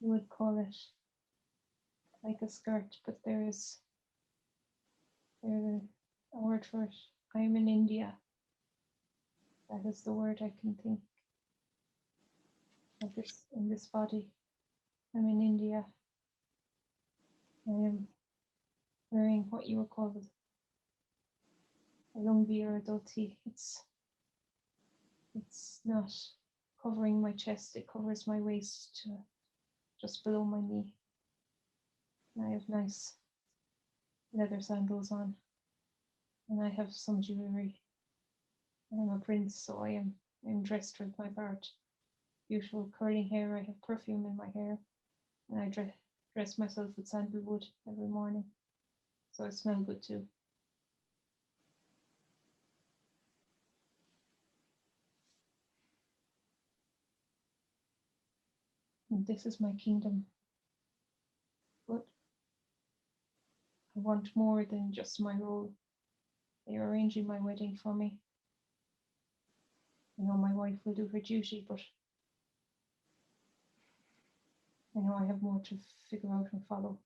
you would call it like a skirt, but there's a word for it. I'm in India. That is the word I can think of this in this body. I'm in India. I am wearing what you would call a lungi or a dhoti. It's not covering my chest, it covers my waist to just below my knee. And I have nice leather sandals on. And I have some jewelry. I'm a prince, so I'm dressed with my part. Beautiful curling hair. I have perfume in my hair. And I dress myself with sandalwood every morning. So I smell good too. And this is my kingdom. But I want more than just my role. They are arranging my wedding for me. I know my wife will do her duty, but I know I have more to figure out and follow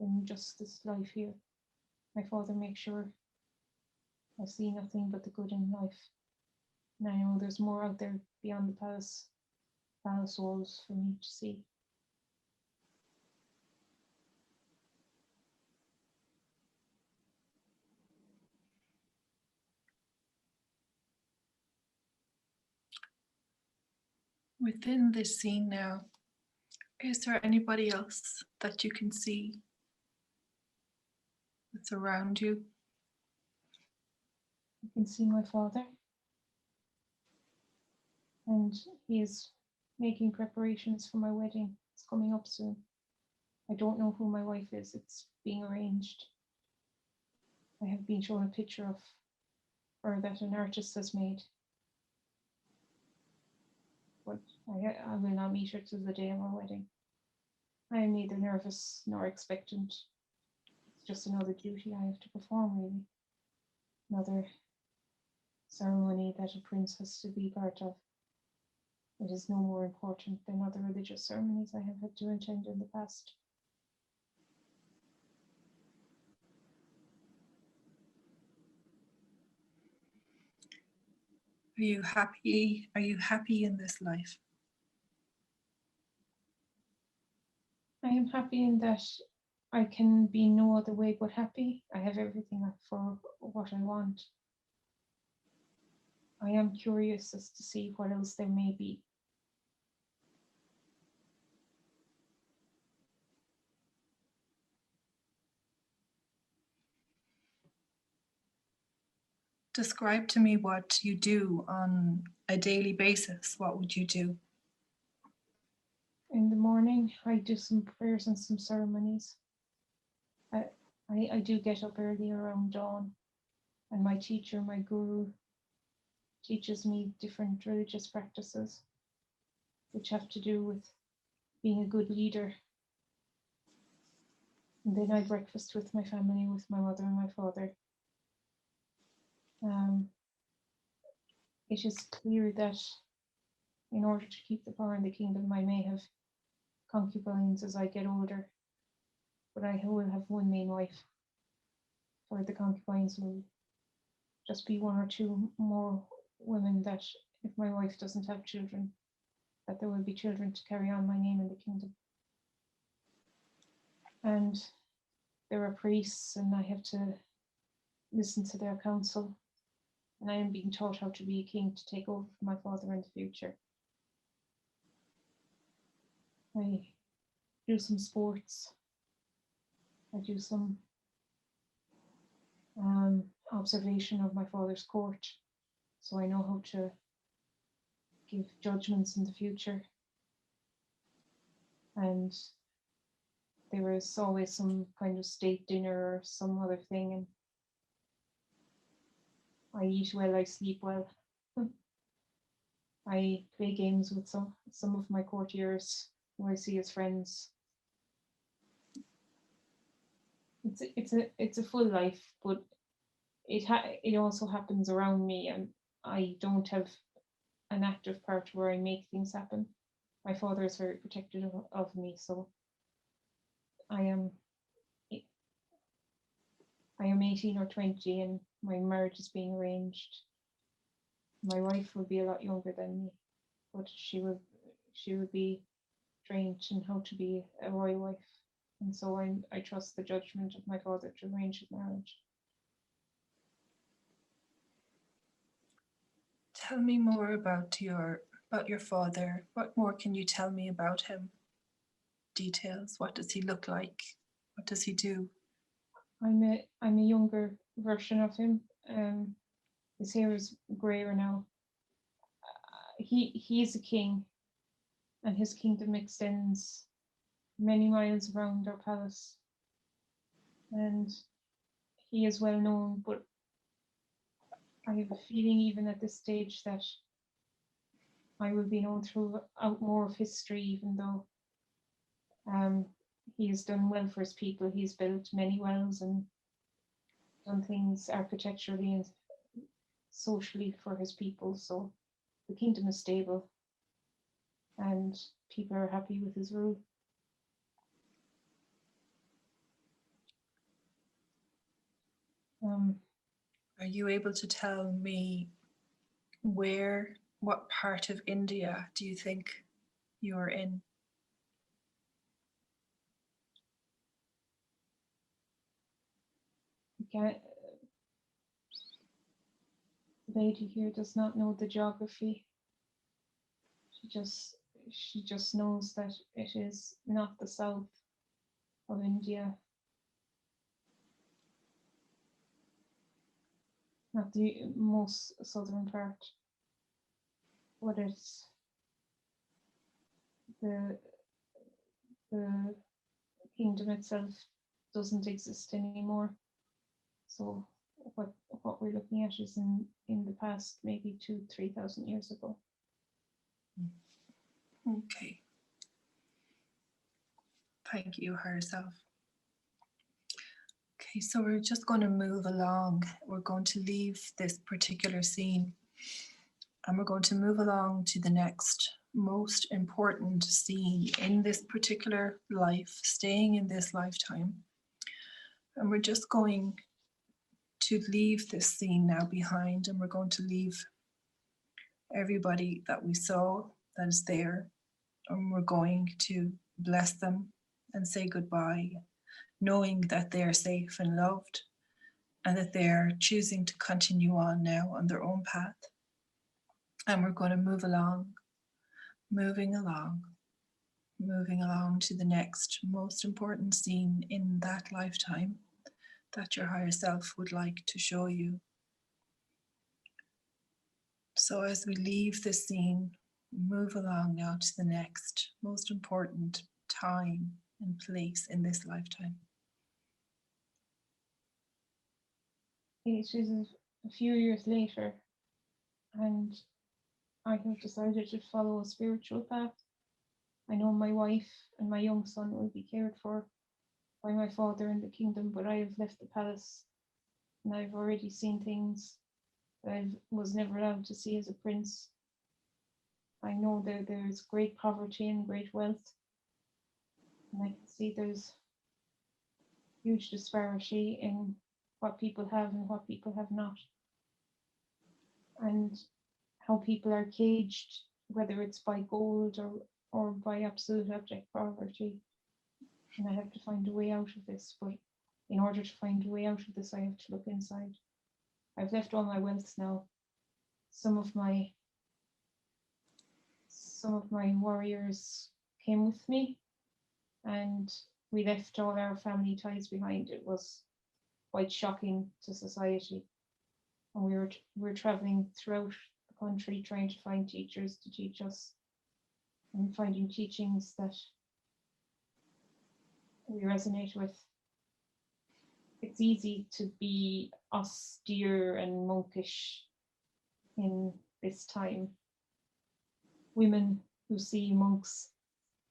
than just this life here. My father makes sure I see nothing but the good in life. And I know there's more out there beyond the palace walls for me to see. Within this scene now, is there anybody else that you can see that's around you? I can see my father, and he is making preparations for my wedding. It's coming up soon. I don't know who my wife is. It's being arranged. I have been shown a picture of her that an artist has made. But I will not meet her till the day of my wedding. I am neither nervous nor expectant. It's just another duty I have to perform, really. Another ceremony that a prince has to be part of. It is no more important than other religious ceremonies I have had to attend in the past. Are you happy? Are you happy in this life? I am happy in that I can be no other way but happy. I have everything for what I want. I am curious as to see what else there may be. Describe to me what you do on a daily basis. What would you do? In the morning, I do some prayers and some ceremonies. I do get up early around dawn, and my teacher, my guru, teaches me different religious practices which have to do with being a good leader. And then I breakfast with my family, with my mother and my father. It is clear that in order to keep the power in the kingdom, I may have concubines as I get older, but I will have one main wife. For the concubines will just be one or two more women that, if my wife doesn't have children, that there will be children to carry on my name in the kingdom. And there are priests, and I have to listen to their counsel. And I am being taught how to be a king to take over for my father in the future. I do some sports. I do some observation of my father's court, so I know how to give judgments in the future. And there is always some kind of state dinner or some other thing, and I eat well, I sleep well. I play games with some of my courtiers who I see as friends. It's a full life, but it also happens around me, and I don't have an active part where I make things happen. my father is very protective of me, so I am 18 or 20 and my marriage is being arranged. My wife will be a lot younger than me, but she would be trained in how to be a royal wife. And so I trust the judgment of my father to arrange his marriage. Tell me more about your father. What more can you tell me about him? Details. What does he look like? What does he do? I'm a younger version of him. His hair is grayer now. He's a king, and his kingdom extends many miles around our palace. And he is well known, but I have a feeling even at this stage that I will be known throughout more of history, even though he has done well for his people. He's built many wells and done things architecturally and socially for his people. So the kingdom is stable and people are happy with his rule. Are you able to tell me what part of India do you think you're in? The lady here does not know the geography. She just knows that it is not the south of India, not the most southern part, but it's the kingdom itself doesn't exist anymore. So what we're looking at is in the past, maybe 2,000-3,000 years ago. Okay. Thank you, higher self. Okay, so we're just going to move along. We're going to leave this particular scene and we're going to move along to the next most important scene in this particular life, staying in this lifetime. And we're just going to leave this scene now behind, and we're going to leave everybody that we saw that is there, and we're going to bless them and say goodbye, knowing that they are safe and loved and that they're choosing to continue on now on their own path. And we're going to move along, moving along to the next most important scene in that lifetime that your higher self would like to show you. So as we leave this scene, move along now to the next most important time and place in this lifetime. It is a few years later, and I have decided to follow a spiritual path. I know my wife and my young son will be cared for by my father in the kingdom, but I have left the palace and I've already seen things that I was never allowed to see as a prince. I know that there's great poverty and great wealth, and I can see there's huge disparity in what people have and what people have not, and how people are caged, whether it's by gold or by absolute abject poverty. And I have to find a way out of this, but in order to find a way out of this, I have to look inside. I've left all my wealth now. Some of my warriors came with me, and we left all our family ties behind. It was quite shocking to society, and we were traveling throughout the country trying to find teachers to teach us, and finding teachings that we resonate with. It's easy to be austere and monkish in this time. Women who see monks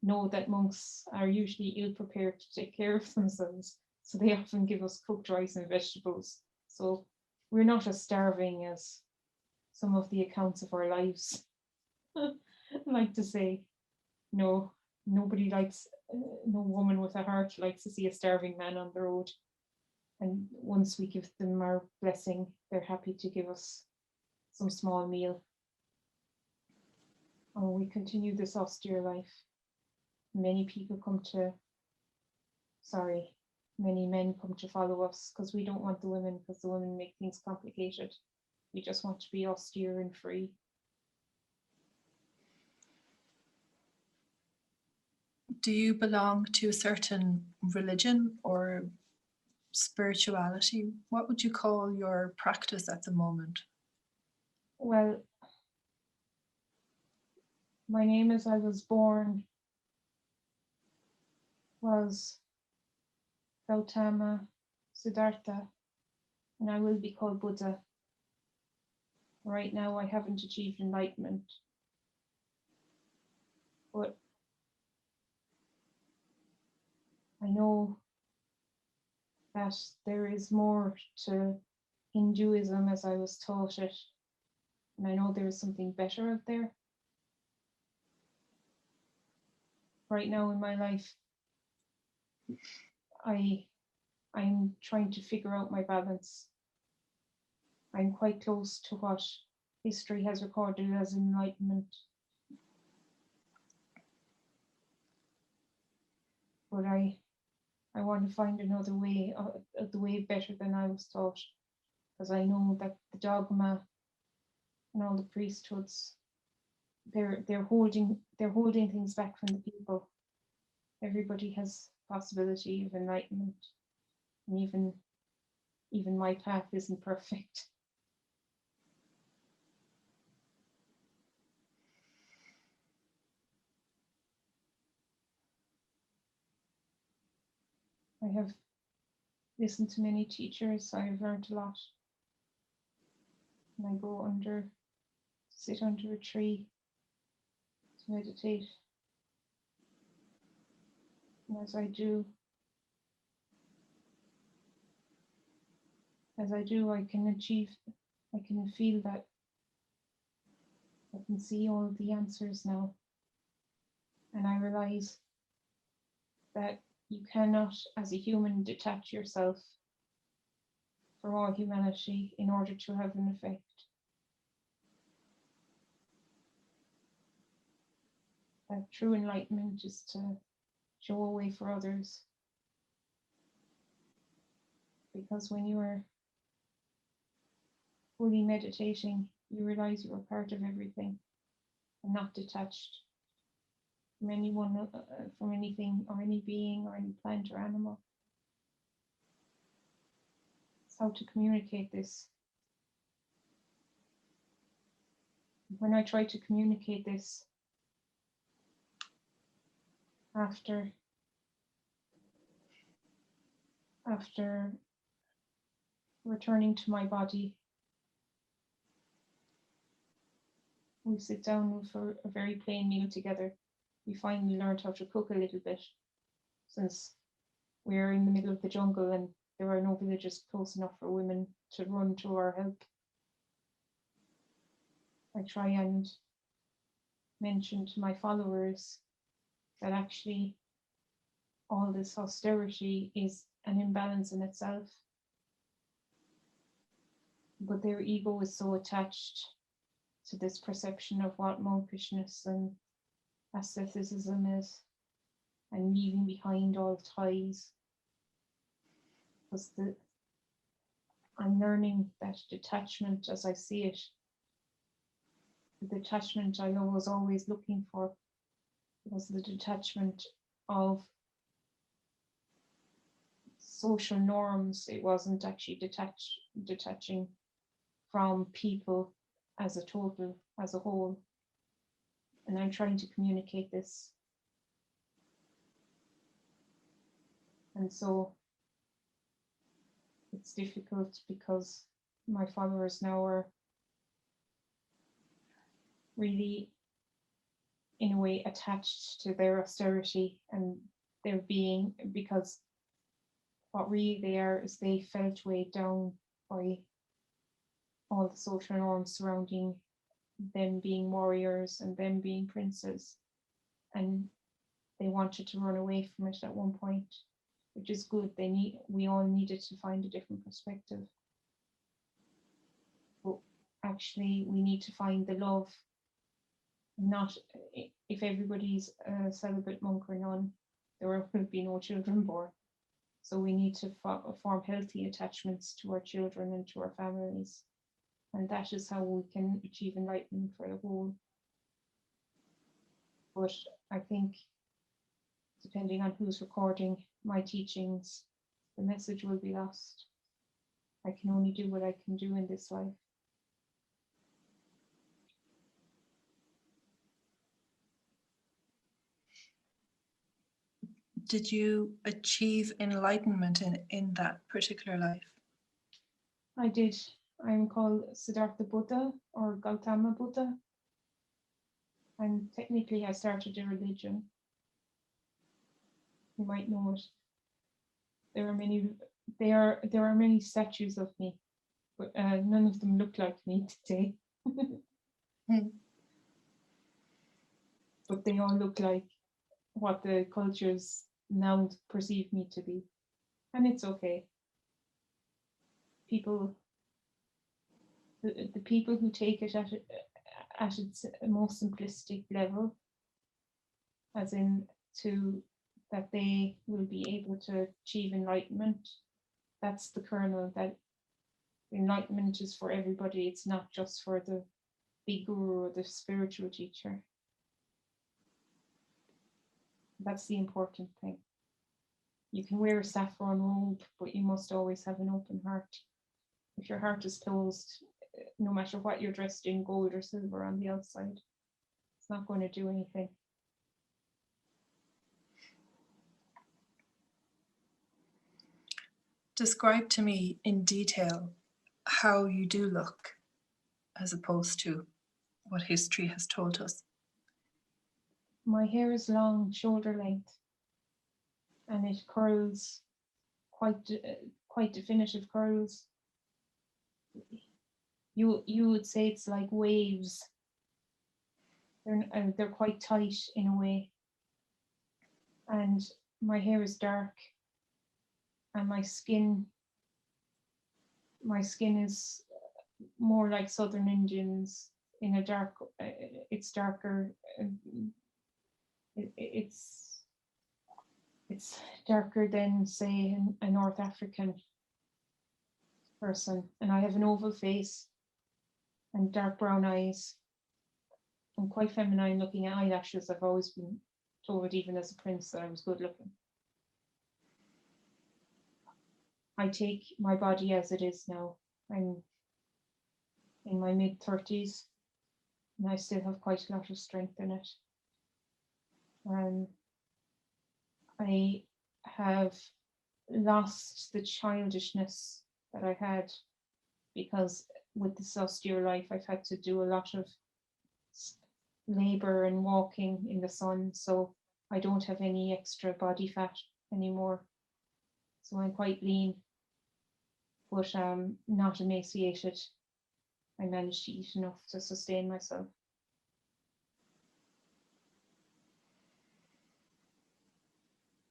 know that monks are usually ill-prepared to take care of themselves, so they often give us cooked rice and vegetables. So we're not as starving as some of the accounts of our lives like to say. no, nobody likes, no woman with a heart likes to see a starving man on the road. And once we give them our blessing, they're happy to give us some small meal. And we continue this austere life. Many people many men come to follow us because we don't want the women, because the women make things complicated. We just want to be austere and free. Do you belong to a certain religion or spirituality? What would you call your practice at the moment? Well, my name as I was born was Gautama Siddhartha, and I will be called Buddha. Right now, I haven't achieved enlightenment, but I know that there is more to Hinduism as I was taught it, and I know there is something better out there. Right now in my life, I'm trying to figure out my balance. I'm quite close to what history has recorded as enlightenment. But I want to find another way, the way better than I was taught, because I know that the dogma and all the priesthoods, they're holding things back from the people. Everybody has possibility of enlightenment, and even my path isn't perfect. I have listened to many teachers. I have learned a lot. And I sit under a tree to meditate. And as I do, I can feel that I can see all of the answers now. And I realize that you cannot, as a human, detach yourself from all humanity in order to have an effect. That true enlightenment is to show a way for others. Because when you are fully meditating, you realize you are part of everything and not detached from anyone, from anything or any being or any plant or animal. It's how to communicate this. When I try to communicate this after returning to my body, we sit down for a very plain meal together. We finally learned how to cook a little bit, since we're in the middle of the jungle and there are no villages close enough for women to run to our help. I try and mention to my followers that actually all this austerity is an imbalance in itself. But their ego is so attached to this perception of what monkishness and asceticism is, and leaving behind all ties. Because I'm learning that detachment as I see it, the detachment I was always looking for, was the detachment of social norms. It wasn't actually detaching from people as a total, as a whole. And I'm trying to communicate this. And so it's difficult because my followers now are really, in a way, attached to their austerity and their being, because what really they are is they felt weighed down by all the social norms surrounding them being warriors and them being princes. and they wanted to run away from it at one point, which is good. We all needed to find a different perspective. But actually, we need to find the love. Not if everybody's a celibate monk or nun, there will be no children born. So we need to form healthy attachments to our children and to our families. And that is how we can achieve enlightenment for the whole. But I think, depending on who's recording my teachings, the message will be lost. I can only do what I can do in this life. Did you achieve enlightenment in that particular life? I did. I'm called Siddhartha Buddha or Gautama Buddha. And technically I started a religion. You might know it. There are many statues of me, but none of them look like me today. But they all look like what the cultures now perceive me to be. And it's okay. The people who take it at its most simplistic level, as in that they will be able to achieve enlightenment, that's the kernel, that enlightenment is for everybody. It's not just for the big guru or the spiritual teacher. That's the important thing. You can wear a saffron robe, but you must always have an open heart. If your heart is closed, no matter what you're dressed in, gold or silver on the outside, it's not going to do anything. Describe to me in detail how you do look, as opposed to what history has told us. My hair is long, shoulder length, and it curls quite definitive curls. You would say it's like waves. They're quite tight in a way. And my hair is dark, and my skin is more like Southern Indians in a dark. It's darker. It's darker than, say, a North African person. And I have an oval face and dark brown eyes. I'm quite feminine looking eyelashes. I've always been told, even as a prince, that I was good looking. I take my body as it is now. I'm in my mid-30s and I still have quite a lot of strength in it. I have lost the childishness that I had, because with this austere life I've had to do a lot of labor and walking in the sun, so I don't have any extra body fat anymore. So I'm quite lean, but not emaciated. I managed to eat enough to sustain myself.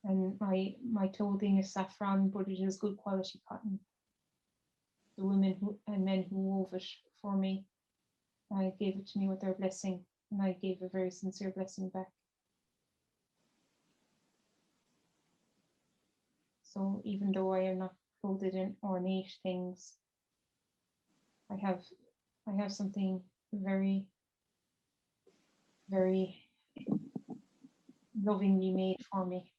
And my clothing is saffron, but it is good quality cotton. The women and men who wove it for me gave it to me with their blessing, and I gave a very sincere blessing back. So even though I am not clothed in ornate things, I have something very, very lovingly made for me.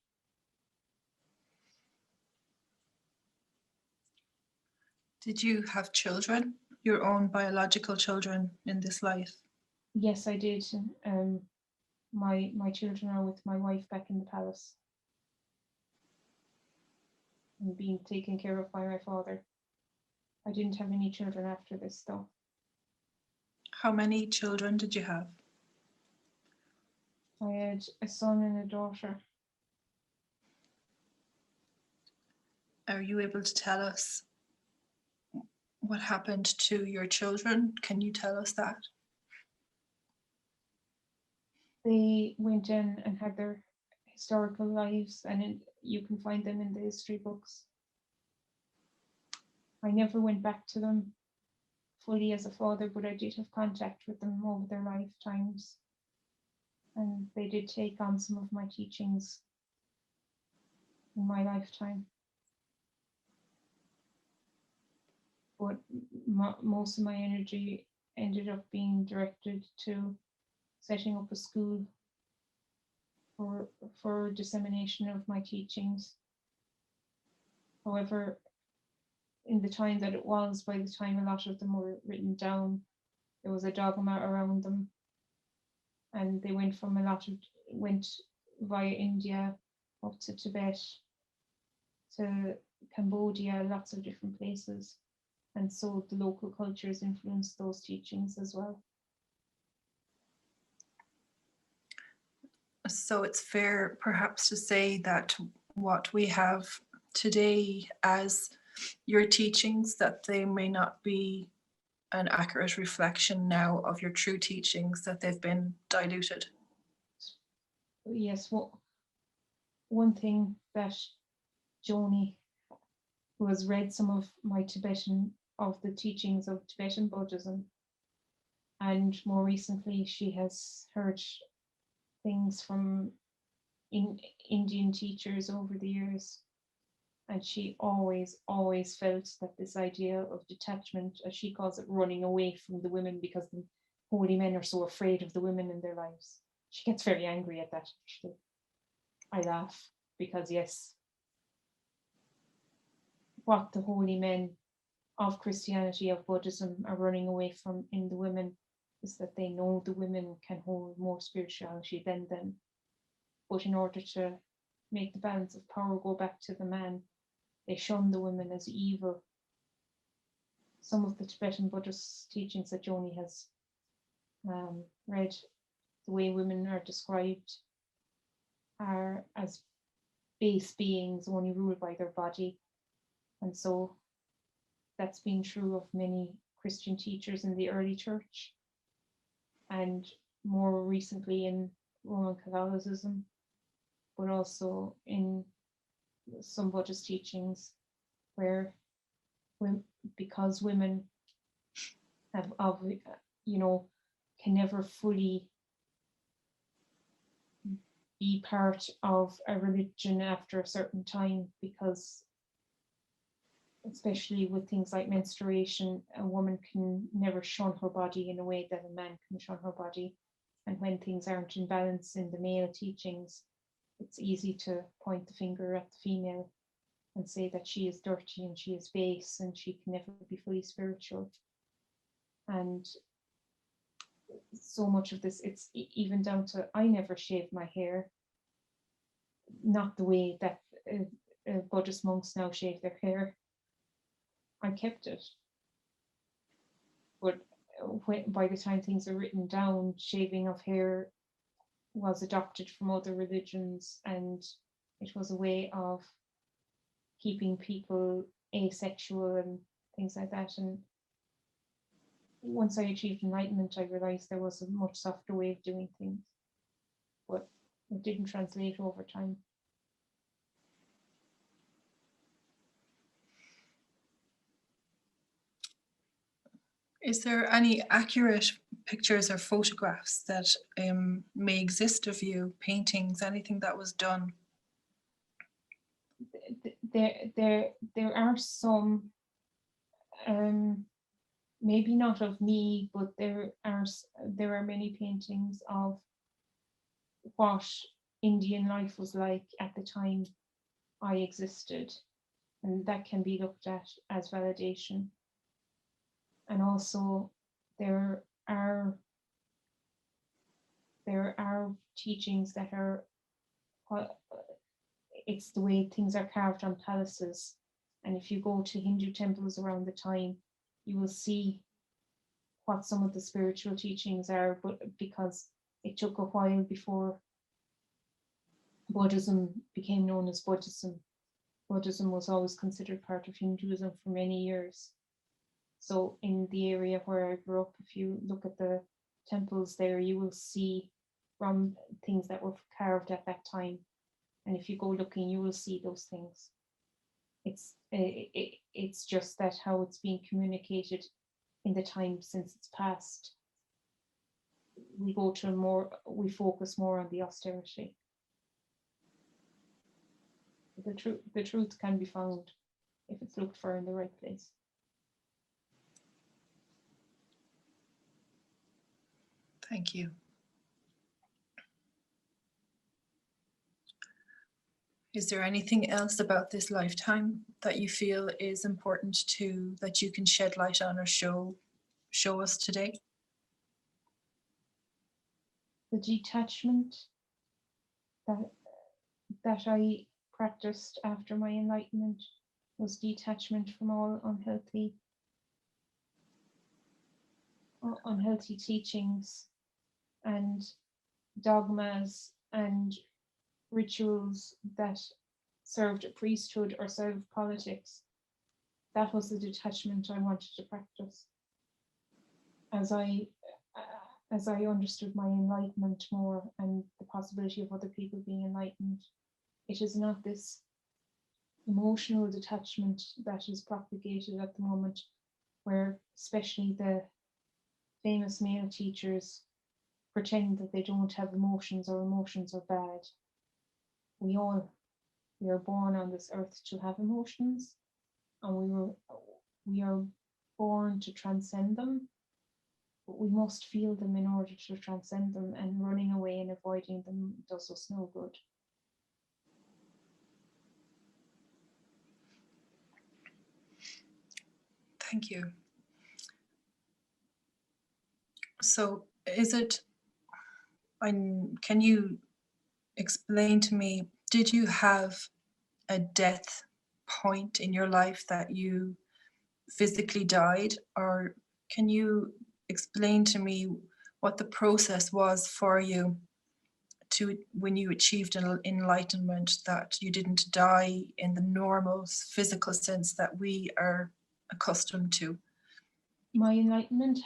Did you have children, your own biological children, in this life? Yes, I did. My children are with my wife back in the palace, and being taken care of by my father. I didn't have any children after this, though. How many children did you have? I had a son and a daughter. Are you able to tell us what happened to your children? Can you tell us that? they went in and had their historical lives, and you can find them in the history books. I never went back to them fully as a father, but I did have contact with them over their lifetimes. And they did take on some of my teachings in my lifetime. But most of my energy ended up being directed to setting up a school for dissemination of my teachings. However, in the time that it was, by the time a lot of them were written down, there was a dogma around them, and they went via India up to Tibet, to Cambodia, lots of different places, and so the local cultures influenced those teachings as well. So it's fair perhaps to say that what we have today as your teachings, that they may not be an accurate reflection now of your true teachings, that they've been diluted. Yes, well, one thing that Joni, who has read some of my the teachings of Tibetan Buddhism, and more recently she has heard things from Indian teachers over the years, and she always felt that this idea of detachment, as she calls it, running away from the women because the holy men are so afraid of the women in their lives. She gets very angry at that, actually. I laugh, because yes, what the holy men of Christianity, of Buddhism, are running away from in the women is that they know the women can hold more spirituality than them. But in order to make the balance of power go back to the man, they shun the women as evil. Some of the Tibetan Buddhist teachings that Joni has read, the way women are described are as base beings only ruled by their body. And so that's been true of many Christian teachers in the early church, and more recently in Roman Catholicism, but also in some Buddhist teachings, where because women have, can never fully be part of a religion after a certain time, because especially with things like menstruation, a woman can never shun her body in a way that a man can shun her body. And when things aren't in balance in the male teachings, it's easy to point the finger at the female and say that she is dirty and she is base and she can never be fully spiritual. And so much of this, it's even down to, I never shaved my hair, not the way that Buddhist monks now shave their hair. I kept it. But by the time things are written down, shaving of hair was adopted from other religions, and it was a way of keeping people asexual and things like that. And once I achieved enlightenment, I realized there was a much softer way of doing things, but it didn't translate over time. Is there any accurate pictures or photographs that may exist of you, paintings, anything that was done? There are some, maybe not of me, but there are many paintings of what Indian life was like at the time I existed, and that can be looked at as validation. And also there are teachings that are, it's the way things are carved on palaces. And if you go to Hindu temples around the time, you will see what some of the spiritual teachings are, but because it took a while before Buddhism became known as Buddhism. Buddhism was always considered part of Hinduism for many years. So in the area where I grew up, if you look at the temples there, you will see from things that were carved at that time. And if you go looking, you will see those things. It's just that how it's being communicated in the time since it's past. We focus more on the austerity. The truth can be found if it's looked for in the right place. Thank you. Is there anything else about this lifetime that you feel is important that you can shed light on or show us today? The detachment that I practiced after my enlightenment was detachment from all unhealthy teachings and dogmas and rituals that served a priesthood or served politics. That was the detachment I wanted to practice. As I understood my enlightenment more and the possibility of other people being enlightened, it is not this emotional detachment that is propagated at the moment, where especially the famous male teachers pretend that they don't have emotions or emotions are bad. We are born on this earth to have emotions, and we are born to transcend them, but we must feel them in order to transcend them, and running away and avoiding them does us no good. Thank you. So can you explain to me, did you have a death point in your life that you physically died, or can you explain to me what the process was for you when you achieved an enlightenment, that you didn't die in the normal physical sense that we are accustomed to? My enlightenment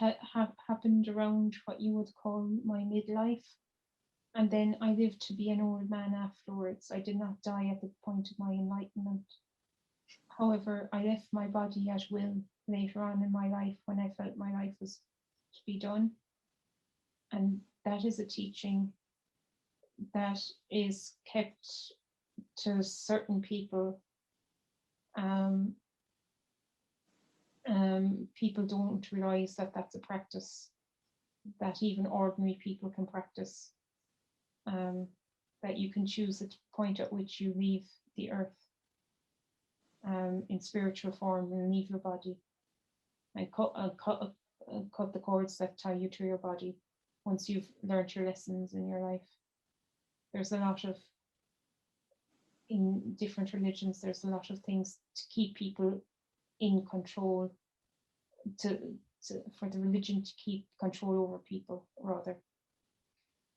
happened around what you would call my midlife, and then I lived to be an old man afterwards. I did not die at the point of my enlightenment. However, I left my body at will later on in my life when I felt my life was to be done. And that is a teaching that is kept to certain people. People don't realize that that's a practice that even ordinary people can practice. That you can choose the point at which you leave the earth in spiritual form and leave your body, and cut the cords that tie you to your body once you've learned your lessons in your life. There's a lot of, in different religions, there's a lot of things to keep people in control, for the religion to keep control over people, rather.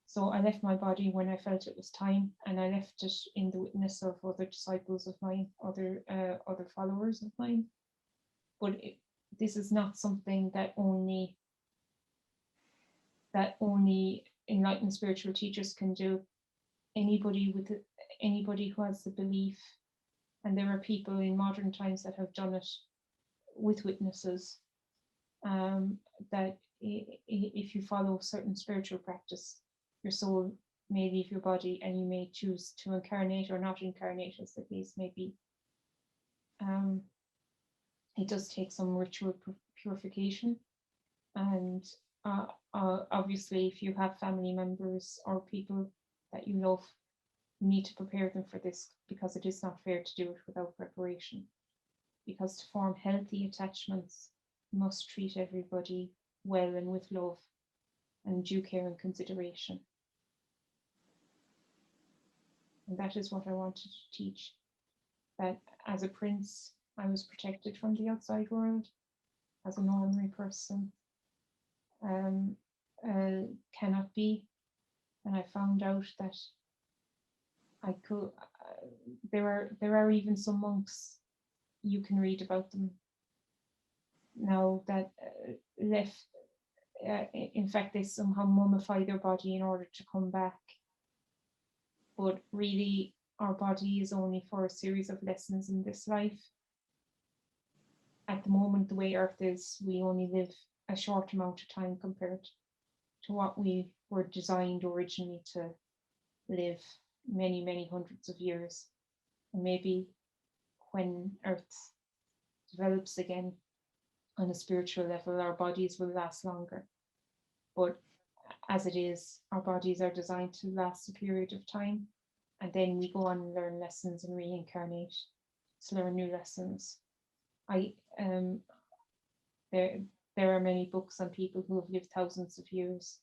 So I left my body when I felt it was time, and I left it in the witness of other disciples of mine, other followers of mine. But this is not something that only enlightened spiritual teachers can do. Anybody who has the belief, and there are people in modern times that have done it with witnesses, that if you follow certain spiritual practice, your soul may leave your body and you may choose to incarnate or not incarnate, as the case may be. It does take some ritual purification, and obviously if you have family members or people that you love, you need to prepare them for this, because it is not fair to do it without preparation. Because to form healthy attachments, you must treat everybody well and with love and due care and consideration. And that is what I wanted to teach, that as a prince, I was protected from the outside world. As an ordinary person, cannot be. And I found out that I could. There are even some monks, you can read about them now, that in fact, they somehow mummify their body in order to come back. But really, our body is only for a series of lessons in this life. At the moment, the way Earth is, we only live a short amount of time compared to what we were designed originally to live, many, many hundreds of years. And maybe when Earth develops again on a spiritual level, our bodies will last longer. But as it is, our bodies are designed to last a period of time, and then we go on and learn lessons and reincarnate to learn new lessons. There are many books on people who have lived thousands of years,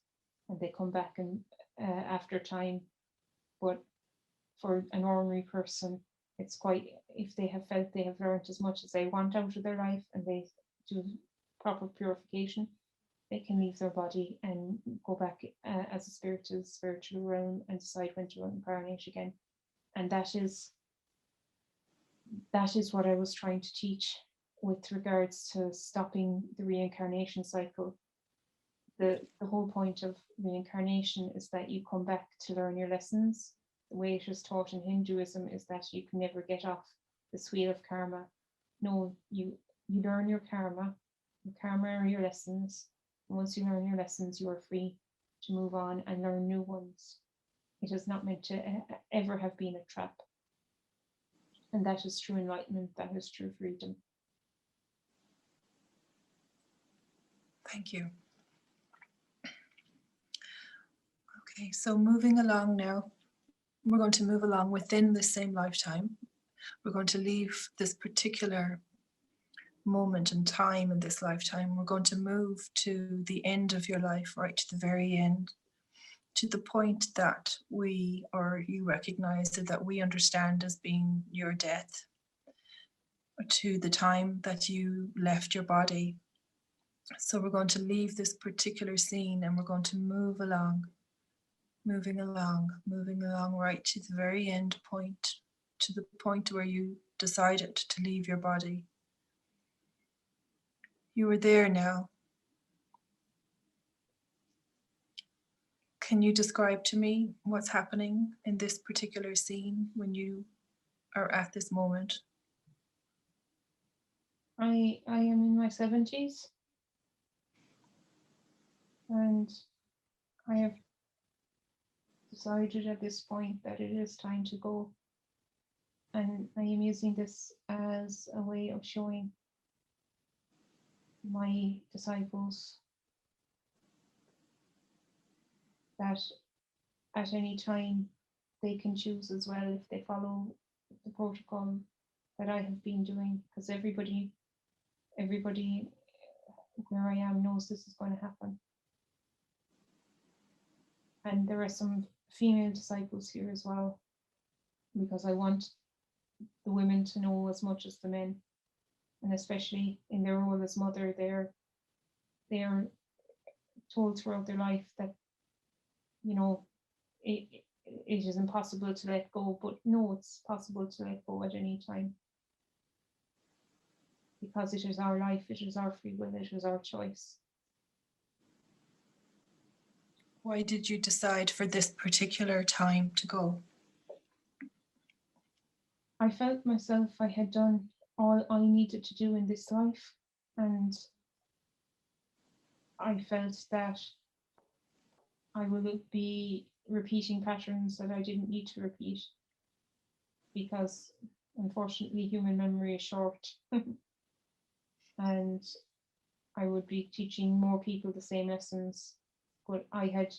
and they come back and after time. But for an ordinary person, it's quite, if they have felt they have learned as much as they want out of their life and they do proper purification, they can leave their body and go back as a spirit to the spiritual realm and decide when to incarnate again. And that is what I was trying to teach with regards to stopping the reincarnation cycle. The whole point of reincarnation is that you come back to learn your lessons. The way it is taught in Hinduism is that you can never get off this wheel of karma. No, you learn your karma. Your karma are your lessons. And once you learn your lessons, you are free to move on and learn new ones. It is not meant to ever have been a trap. And that is true enlightenment, that is true freedom. Thank you. Okay, so moving along now, we're going to move along within the same lifetime. We're going to leave this particular moment in time in this lifetime. We're going to move to the end of your life, right to the very end, to the point that you recognize that we understand as being your death, to the time that you left your body. So we're going to leave this particular scene and we're going to move along, moving along right to the very end point, to the point where you decided to leave your body. You are there now. Can you describe to me what's happening in this particular scene when you are at this moment? I am in my 70s, and I have decided at this point that it is time to go. And I am using this as a way of showing my disciples that at any time they can choose as well if they follow the protocol that I have been doing, because everybody where I am knows this is going to happen. And there are some female disciples here as well, because I want the women to know as much as the men, and especially in their role as mother, they are told throughout their life that, you know, it is impossible to let go, but no, it's possible to let go at any time, because it is our life, it is our free will, it is our choice. Why did you decide for this particular time to go? I felt myself I had done all I needed to do in this life, and I felt that I will be repeating patterns that I didn't need to repeat, because unfortunately human memory is short. And I would be teaching more people the same lessons, but I had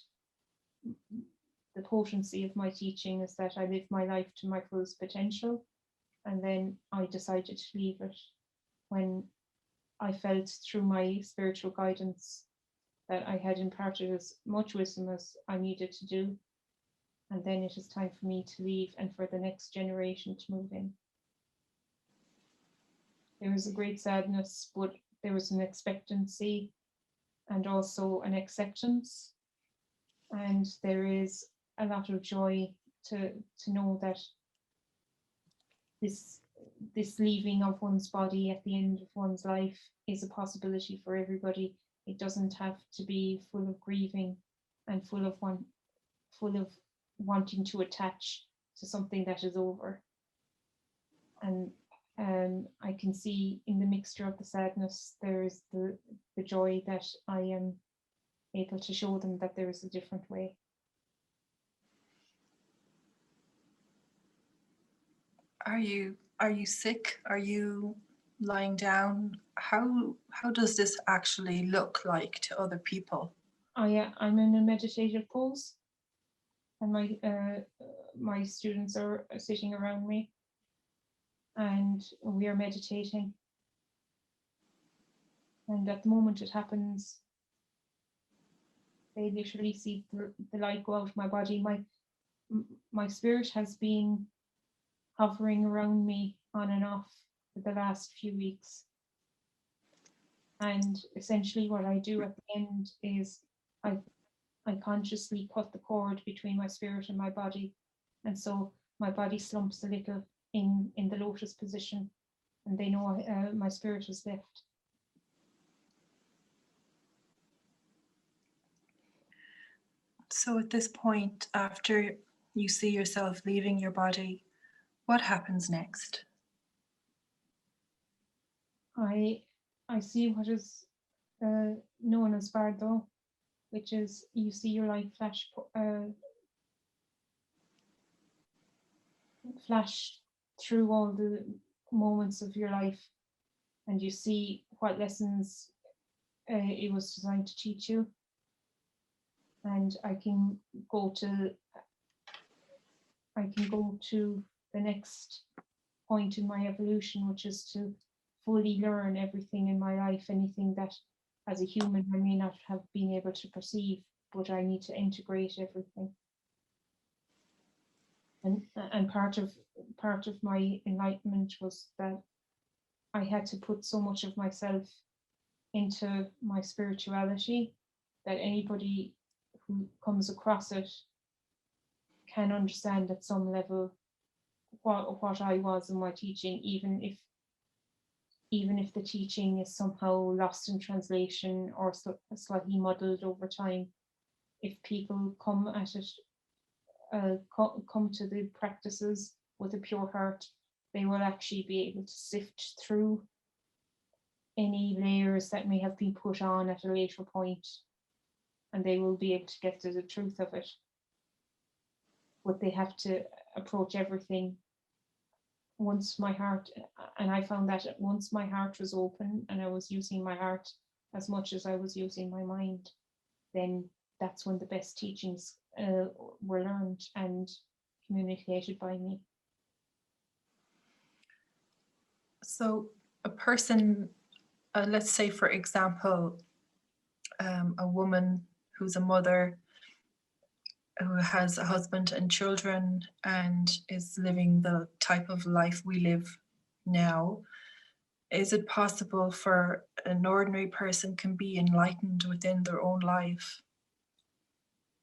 the potency of my teaching is that I lived my life to my fullest potential, and then I decided to leave it when I felt through my spiritual guidance that I had imparted as much wisdom as I needed to do, and then it is time for me to leave and for the next generation to move in. There was a great sadness, but there was an expectancy and also an acceptance, and there is a lot of joy to know that this leaving of one's body at the end of one's life is a possibility for everybody, It doesn't have to be full of grieving and full of wanting to attach to something that is over. And I can see in the mixture of the sadness, there is the joy that I am able to show them that there is a different way. Are you sick? Are you lying down? How does this actually look like to other people? I'm in a meditative pose, and my students are sitting around me, and we are meditating. And at the moment it happens, they literally see the light go out of my body. My spirit has been hovering around me on and off for the last few weeks. And essentially what I do at the end is I consciously cut the cord between my spirit and my body. And so my body slumps a little in the lotus position, and they know my spirit has left. So at this point, after you see yourself leaving your body, what happens next? I see what is known as Bardo, which is you see your light flash through all the moments of your life, and you see what lessons it was designed to teach you. And I can go to the next point in my evolution, which is to fully learn everything in my life, anything that as a human I may not have been able to perceive, but I need to integrate everything. And part of my enlightenment was that I had to put so much of myself into my spirituality that anybody who comes across it can understand at some level what I was in my teaching, even if the teaching is somehow lost in translation or slightly muddled over time. If people come at it, come to the practices with a pure heart, they will actually be able to sift through any layers that may have been put on at a later point, and they will be able to get to the truth of it. But they have to approach everything once my heart, and I found that once my heart was open and I was using my heart as much as I was using my mind, then that's when the best teachings were learned and communicated by me. So a person, let's say for example, a woman who's a mother who has a husband and children and is living the type of life we live now, is it possible for an ordinary person can be enlightened within their own life?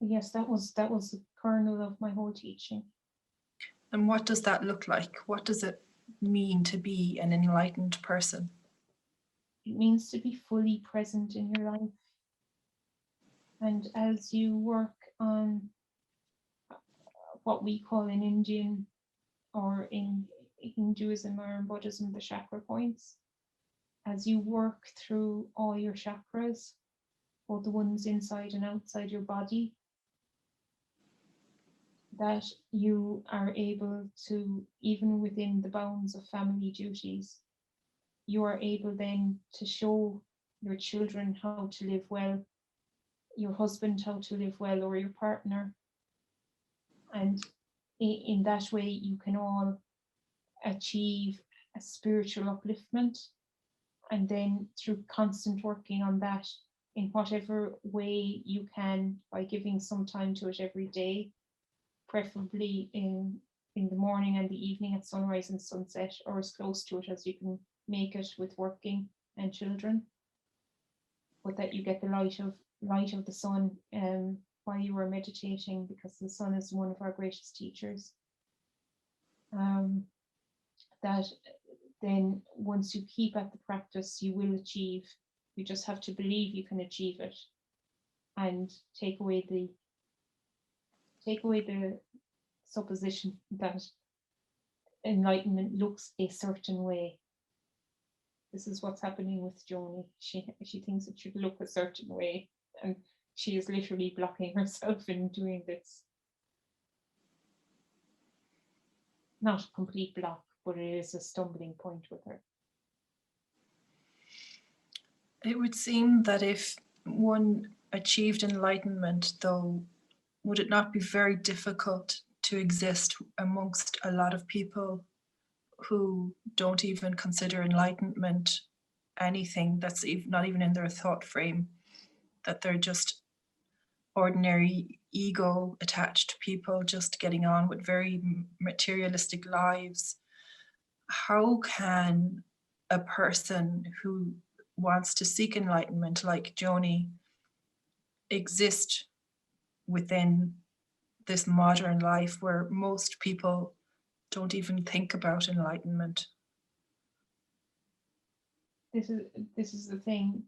Yes, that was the kernel of my whole teaching. And what does that look like? What does it mean to be an enlightened person? It means to be fully present in your life. And as you work on what we call in Indian or in Hinduism or in Buddhism, the chakra points, as you work through all your chakras, both the ones inside and outside your body, that you are able to, even within the bounds of family duties, you are able then to show your children how to live well, your husband how to live well, or your partner. And in that way, you can all achieve a spiritual upliftment. And then through constant working on that, in whatever way you can, by giving some time to it every day, preferably in the morning and the evening at sunrise and sunset, or as close to it as you can make it with working and children, but that you get the light of the sun while you are meditating, because the sun is one of our greatest teachers. That then once you keep at the practice, you will achieve You just have to believe you can achieve it, and take away the supposition that enlightenment looks a certain way. This is what's happening with Joni. She thinks it should look a certain way, and she is literally blocking herself in doing this. Not a complete block, but it is a stumbling point with her. It would seem that if one achieved enlightenment, though, would it not be very difficult to exist amongst a lot of people who don't even consider enlightenment anything, that's not even in their thought frame, that they're just ordinary ego attached people just getting on with very materialistic lives? How can a person who wants to seek enlightenment like Joni exist within this modern life where most people don't even think about enlightenment? This is the thing.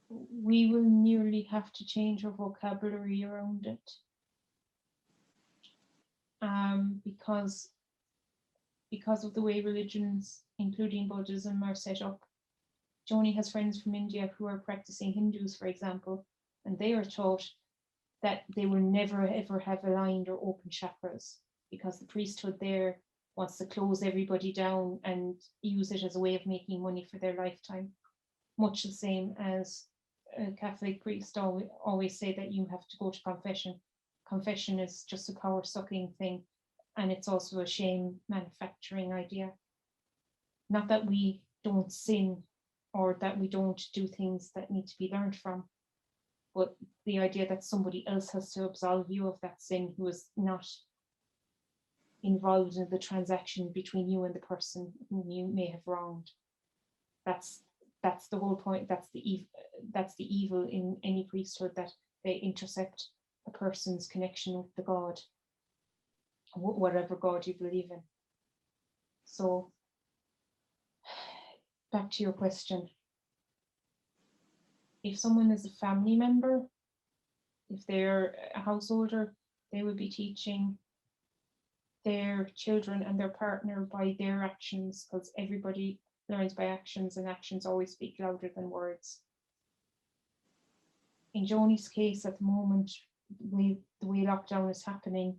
We will nearly have to change our vocabulary around it, because of the way religions, including Buddhism, are set up. Joni has friends from India who are practicing Hindus, for example, and they are taught that they will never ever have aligned or open chakras, because the priesthood there wants to close everybody down and use it as a way of making money for their lifetime. Much the same as a Catholic priest always say that you have to go to confession. Confession is just a power-sucking thing, and it's also a shame manufacturing idea. Not that we don't sin or that we don't do things that need to be learned from, but the idea that somebody else has to absolve you of that sin who is not involved in the transaction between you and the person whom you may have wronged. That's the whole point. That's the evil in any priesthood, that they intercept a person's connection with the God, whatever God you believe in. So back to your question. If someone is a family member, if they're a householder, they will be teaching their children and their partner by their actions, because everybody learns by actions, and actions always speak louder than words. In Joni's case at the moment, the way lockdown is happening,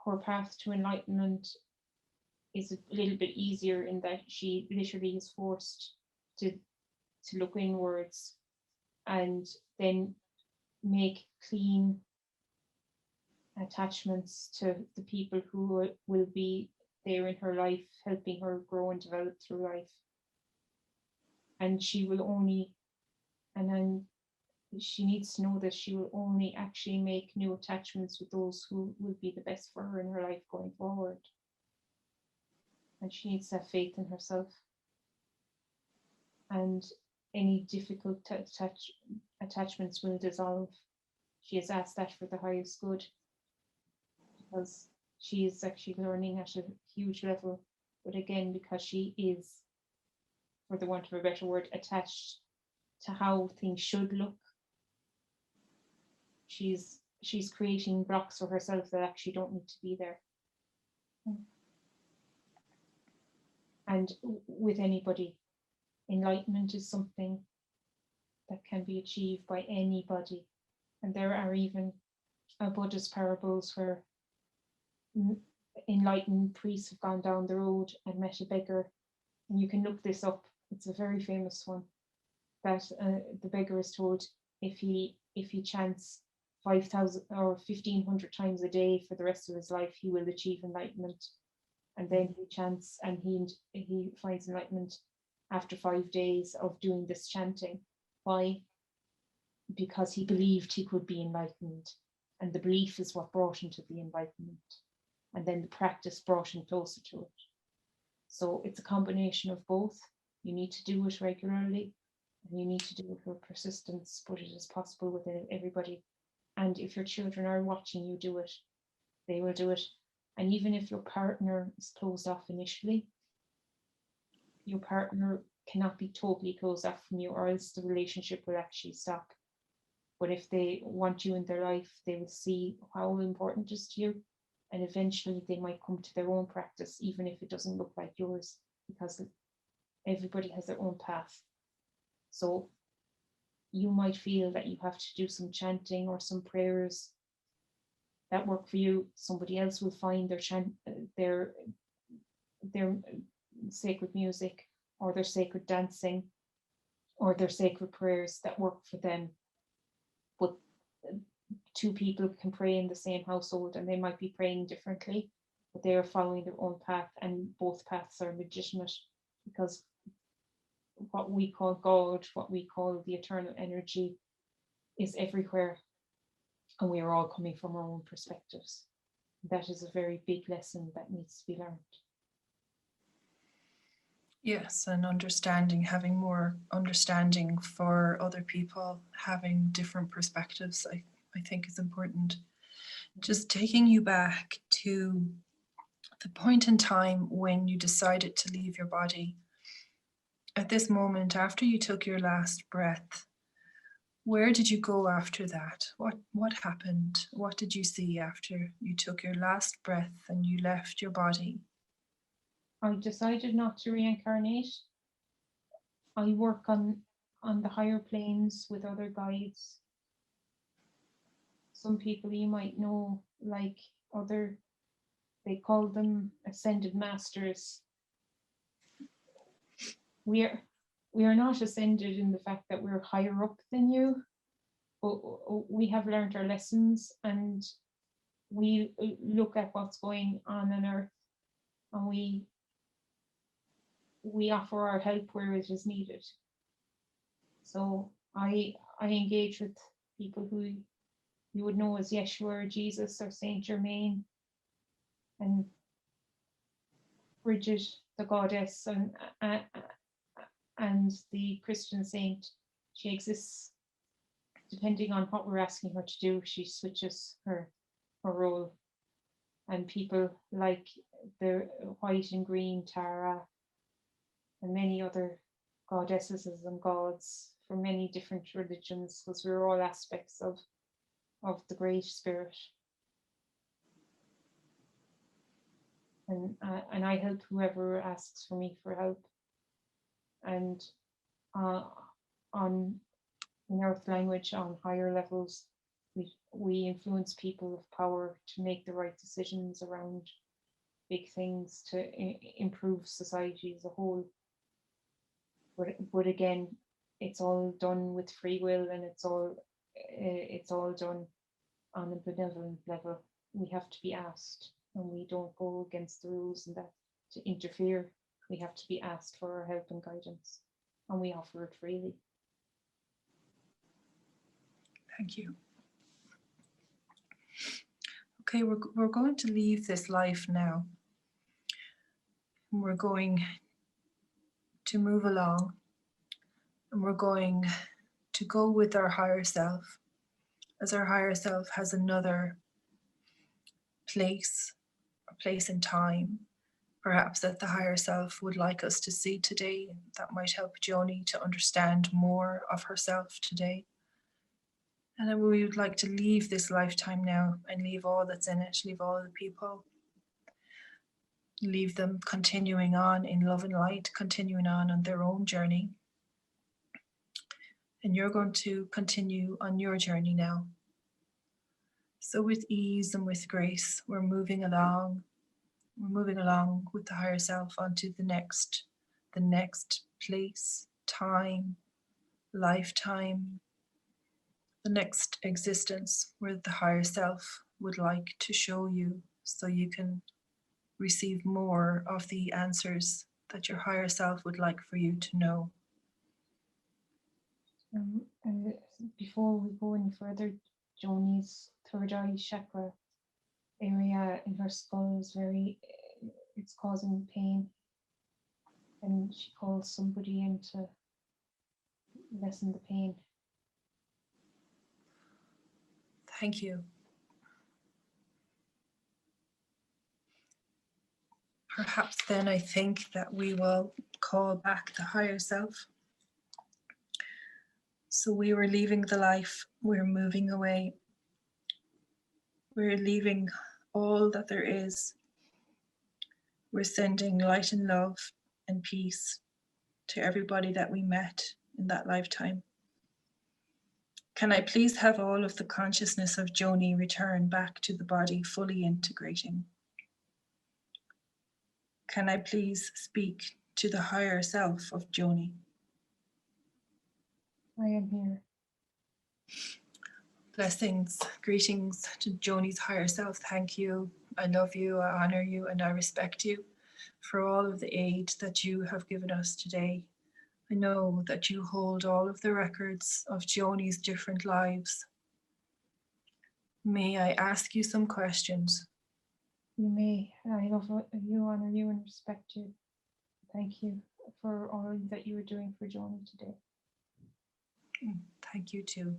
her path to enlightenment is a little bit easier in that she literally is forced to look inwards and then make clean attachments to the people who will be there in her life, helping her grow and develop through life. And she will only, and then she needs to know that she will only actually make new attachments with those who will be the best for her in her life going forward. And she needs to have faith in herself. And any difficult attachments will dissolve. She has asked that for the highest good, because she is actually learning at a huge level. But again, because she is, for the want of a better word, attached to how things should look, she's creating blocks for herself that actually don't need to be there. And with anybody, enlightenment is something that can be achieved by anybody. And there are even Buddhist parables where enlightened priests have gone down the road and met a beggar. And you can look this up. It's a very famous one, that the beggar is told if he chants 5,000 or 1,500 times a day for the rest of his life, he will achieve enlightenment. And then he chants and he finds enlightenment after 5 days of doing this chanting. Why? Because he believed he could be enlightened, and the belief is what brought him to the enlightenment, and then the practice brought him closer to it. So it's a combination of both. You need to do it regularly, and you need to do it with persistence, but it is possible within everybody. And if your children are watching you do it, they will do it. And even if your partner is closed off initially, your partner cannot be totally closed off from you, or else the relationship will actually stop. But if they want you in their life, they will see how important it is to you, and eventually they might come to their own practice, even if it doesn't look like yours, because everybody has their own path. So you might feel that you have to do some chanting or some prayers that work for you. Somebody else will find their sacred music, or their sacred dancing, or their sacred prayers that work for them. But two people can pray in the same household, and they might be praying differently, but they are following their own path, and both paths are legitimate, because what we call God, what we call the eternal energy, is everywhere, and we are all coming from our own perspectives. That is a very big lesson that needs to be learned. Yes, and understanding, having more understanding for other people, having different perspectives, I think is important. Just taking you back to the point in time when you decided to leave your body. At this moment, after you took your last breath, where did you go after that? What happened? What did you see after you took your last breath and you left your body? I decided not to reincarnate. I work on the higher planes with other guides. Some people you might know, like they call them ascended masters. We are not ascended in the fact that we're higher up than you, but we have learned our lessons, and we look at what's going on Earth, and we offer our help where it is needed. So I engage with people who you would know as Yeshua or Jesus or Saint Germain, and Bridget, the goddess, and the Christian saint. She exists depending on what we're asking her to do. She switches her role. And people like the white and green Tara, and many other goddesses and gods from many different religions, because we're all aspects of the Great Spirit. And I help whoever asks for me for help. And in Earth language, on higher levels, we influence people of power to make the right decisions around big things to improve society as a whole. But again, it's all done with free will, and it's all done on a benevolent level. We have to be asked, and we don't go against the rules and that to interfere. We have to be asked for our help and guidance, and we offer it freely. Thank you. Okay, we're going to leave this life now. We're going to move along, and we're going to go with our higher self, as our higher self has another place, a place in time, perhaps that the higher self would like us to see today. That might help Joni to understand more of herself today. And then we would like to leave this lifetime now and leave all that's in it, leave all the people, leave them continuing on in love and light, continuing on their own journey. And you're going to continue on your journey now. So with ease and with grace, we're moving along with the higher self onto the next place, time, lifetime, the next existence where the higher self would like to show you, so you can receive more of the answers that your higher self would like for you to know. And before we go any further, Joni's third eye chakra area in her skull is it's causing pain, and she calls somebody in to lessen the pain. Thank you. Perhaps then I think that we will call back the higher self. So we were leaving the life, we're moving away. We're leaving all that there is. We're sending light and love and peace to everybody that we met in that lifetime. Can I please have all of the consciousness of Joni return back to the body, fully integrating? Can I please speak to the higher self of Joni? I am here. Blessings, greetings to Joni's higher self. Thank you. I love you, I honor you, and I respect you for all of the aid that you have given us today. I know that you hold all of the records of Joni's different lives. May I ask you some questions? You may. I love you, honor you, and respect you. Thank you for all that you are doing for Joni today. Thank you too.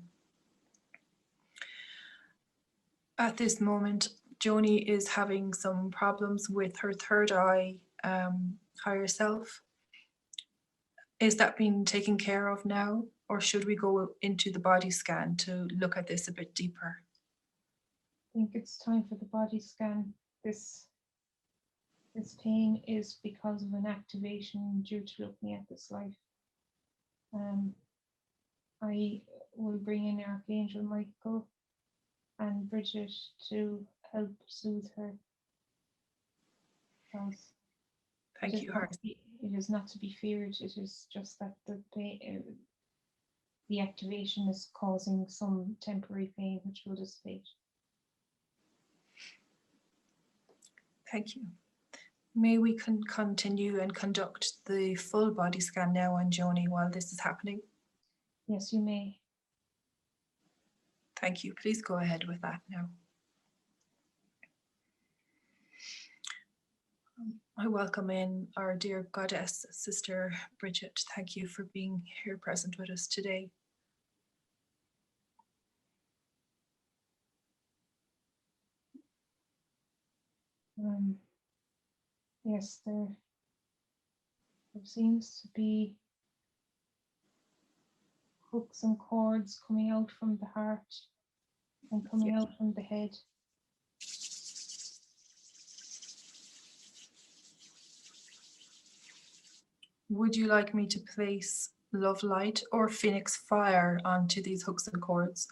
At this moment, Joni is having some problems with her third eye higher self. Is that being taken care of now, or should we go into the body scan to look at this a bit deeper? I think it's time for the body scan. This pain is because of an activation due to looking at this life. I will bring in Archangel Michael and Bridget to help soothe her. Because Thank you, Heart. it is not to be feared. It is just that the pain, the activation is causing some temporary pain, which will dissipate. Thank you. May we continue and conduct the full body scan now on Joni while this is happening? Yes, you may. Thank you. Please go ahead with that now. I welcome in our dear goddess, Sister Bridget. Thank you for being here present with us today. Yes, there seems to be hooks and cords coming out from the heart and coming out from the head. Would you like me to place love light or phoenix fire onto these hooks and cords?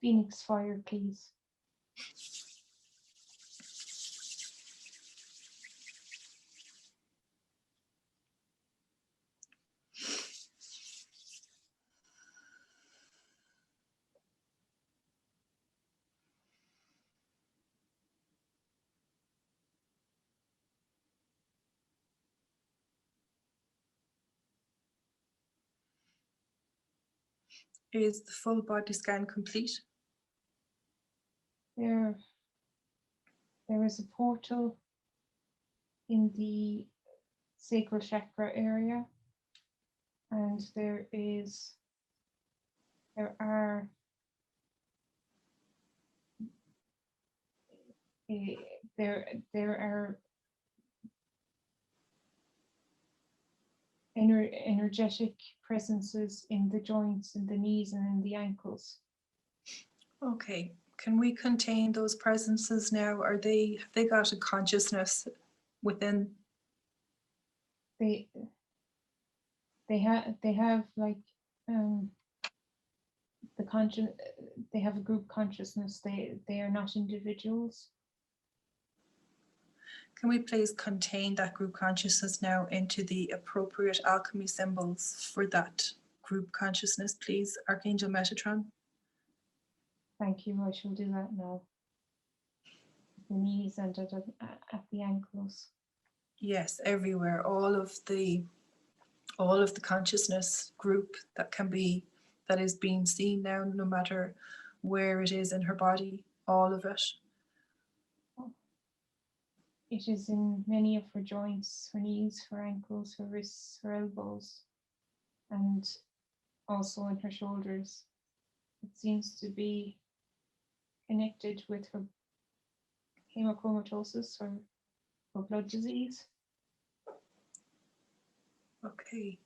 Phoenix fire, please. Is the full body scan complete? There is a portal in the sacral chakra area, and there are energetic presences in the joints, in the knees, and in the ankles. Okay. Can we contain those presences now? Have they got a consciousness within? They have like they have a group consciousness. They are not individuals. Can we please contain that group consciousness now into the appropriate alchemy symbols for that group consciousness, please, Archangel Metatron? Thank you. I shall do that now. The knees and at the ankles. Yes, everywhere. All of the consciousness group that is being seen now, no matter where it is in her body, all of it. It is in many of her joints, her knees, her ankles, her wrists, her elbows, and also in her shoulders. It seems to be connected with her hemochromatosis or blood disease. Okay.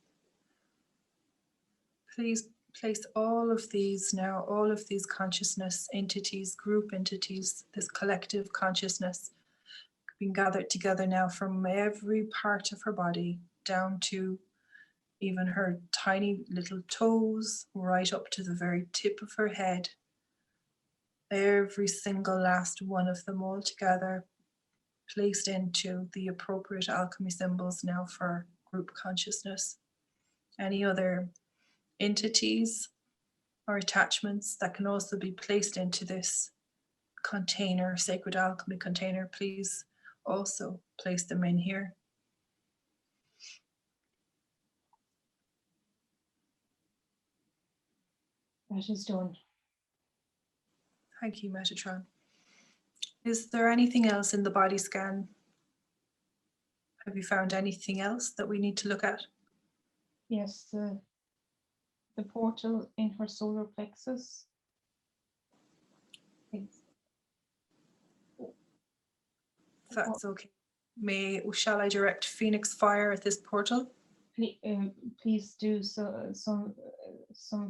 Please place all of these now, all of these consciousness entities, group entities, this collective consciousness being gathered together now from every part of her body down to even her tiny little toes, right up to the very tip of her head. Every single last one of them all together, placed into the appropriate alchemy symbols now for group consciousness. Any other entities or attachments that can also be placed into this container, sacred alchemy container, please also place them in here. That is done. Thank you, Metatron. Is there anything else in the body scan? Have you found anything else that we need to look at? Yes, the portal in her solar plexus. That's okay. Shall I direct Phoenix fire at this portal? Please do some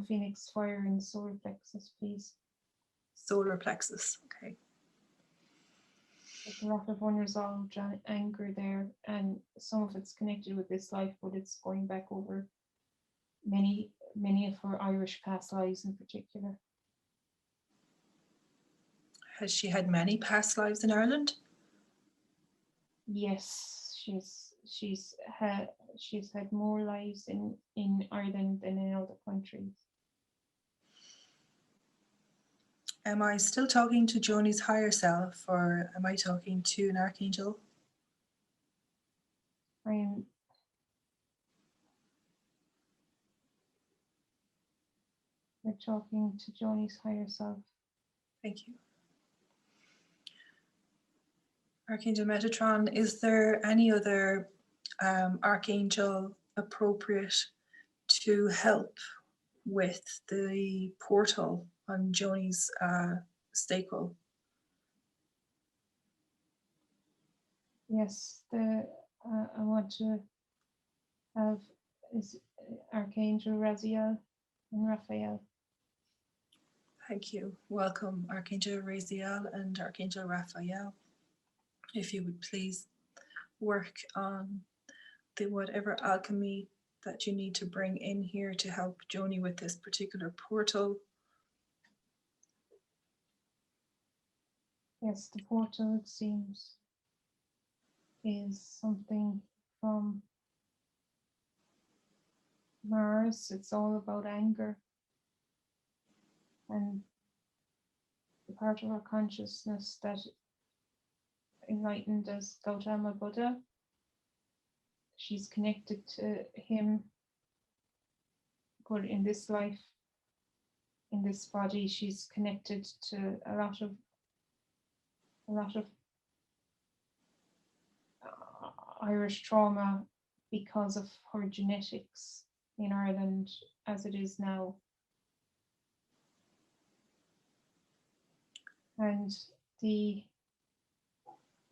phoenix fire in the solar plexus, please. Solar plexus, okay. There's a lot of unresolved anger there, and some of it's connected with this life, but it's going back over many of her Irish past lives in particular. Has she had many past lives in Ireland? Yes, she's had more lives in Ireland than in other countries. Am I still talking to Joni's higher self, or am I talking to an archangel? We're talking to Joni's higher self. Thank you. Archangel Metatron, is there any other archangel appropriate to help with the portal on Joni's sacral? Yes, I want to have Archangel Raziel and Raphael. Thank you. Welcome, Archangel Raziel and Archangel Raphael. If you would please work on whatever alchemy that you need to bring in here to help Joni with this particular portal. Yes, the portal, it seems, is something from Mars. It's all about anger. And the part of our consciousness that enlightened as Gautama Buddha, she's connected to him, but in this life, in this body, she's connected to a lot of Irish trauma because of her genetics in Ireland as it is now. And the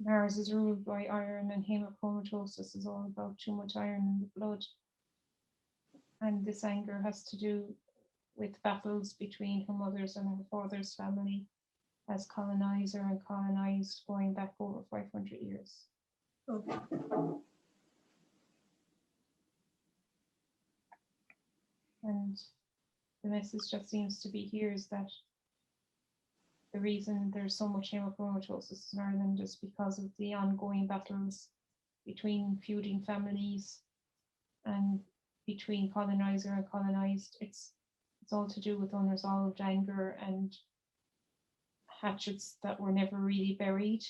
Mars is ruled by iron, and hemochromatosis is all about too much iron in the blood. And this anger has to do with battles between her mother's and her father's family as colonizer and colonized, going back over 500 years. Oh. And the message that seems to be here is that the reason there's so much hemochromatosis in Ireland is because of the ongoing battles between feuding families and between colonizer and colonized. It's all to do with unresolved anger and hatchets that were never really buried,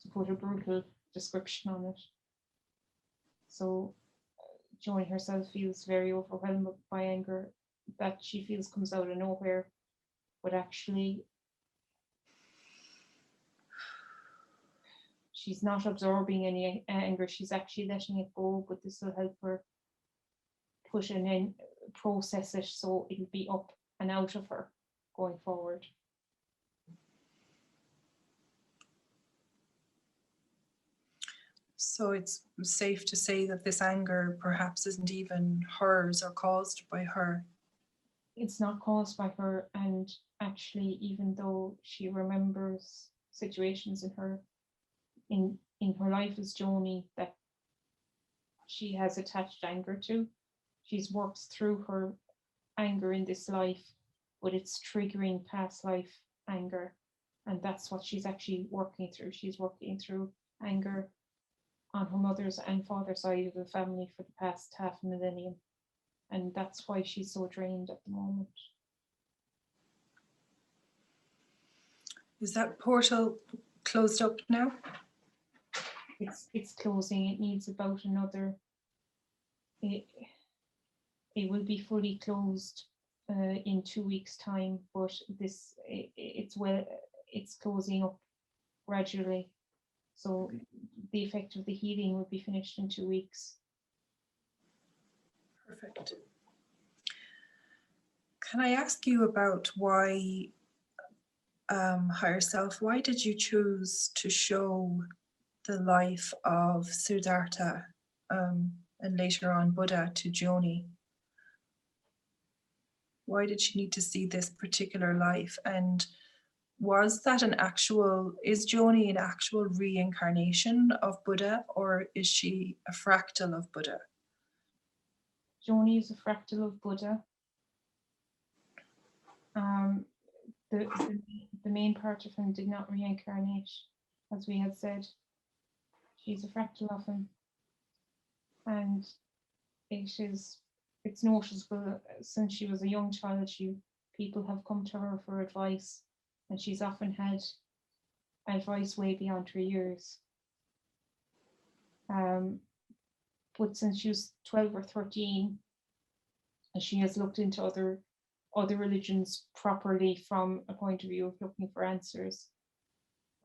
to put a brutal description on it. So Joni herself feels very overwhelmed by anger that she feels comes out of nowhere, but actually she's not absorbing any anger, she's actually letting it go, but this will help her push and then process it so it'll be up and out of her going forward. So it's safe to say that this anger perhaps isn't even hers or caused by her. It's not caused by her, and actually, even though she remembers situations in her life as Joni that she has attached anger to, she's worked through her anger in this life, but it's triggering past life anger, and that's what she's actually working through. She's working through anger on her mother's and father's side of the family for the past half a millennium, and that's why she's so drained at the moment. Is that portal closed up now? It's closing. It needs about another. It will be fully closed in 2 weeks' time, but it's closing up gradually. So the effect of the healing will be finished in 2 weeks. Perfect. Can I ask you about why, higher self, why did you choose to show the life of Siddhartha and later on Buddha to Joni? Why did she need to see this particular life? And was that is Joni an actual reincarnation of Buddha, or is she a fractal of Buddha? Joni is a fractal of Buddha. The main part of him did not reincarnate, as we had said. She's a fractal of him, and it's noticeable since she was a young child. People have come to her for advice, and she's often had advice way beyond her years. But since she was 12 or 13, she has looked into other religions properly from a point of view of looking for answers.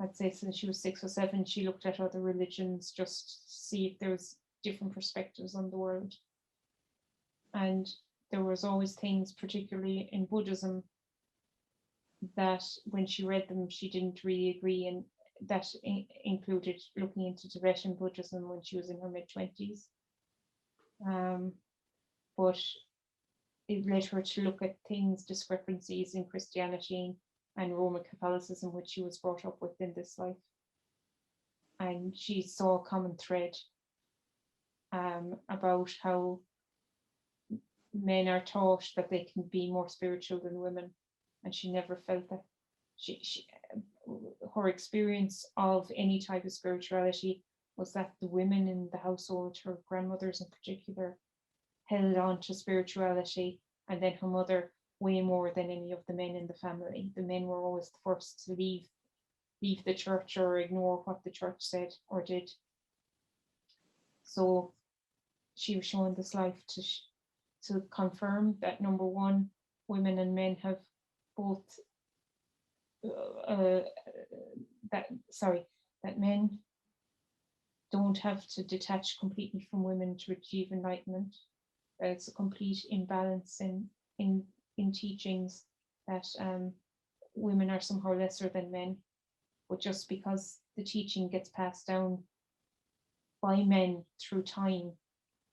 I'd say since she was 6 or 7, she looked at other religions just to see if there was different perspectives on the world. And there was always things, particularly in Buddhism, that when she read them, she didn't really agree, and that included looking into Tibetan Buddhism when she was in her mid-20s. But it led her to look at discrepancies in Christianity and Roman Catholicism, which she was brought up with in this life. And she saw a common thread about how men are taught that they can be more spiritual than women, and she never felt that. Her experience of any type of spirituality was that the women in the household, her grandmothers in particular, held on to spirituality, and then her mother way more than any of the men in the family. The men were always the first to leave the church or ignore what the church said or did. So she was shown this life to confirm that, number one, women and men have both that men don't have to detach completely from women to achieve enlightenment. It's a complete imbalance in teachings that women are somehow lesser than men, but just because the teaching gets passed down by men through time,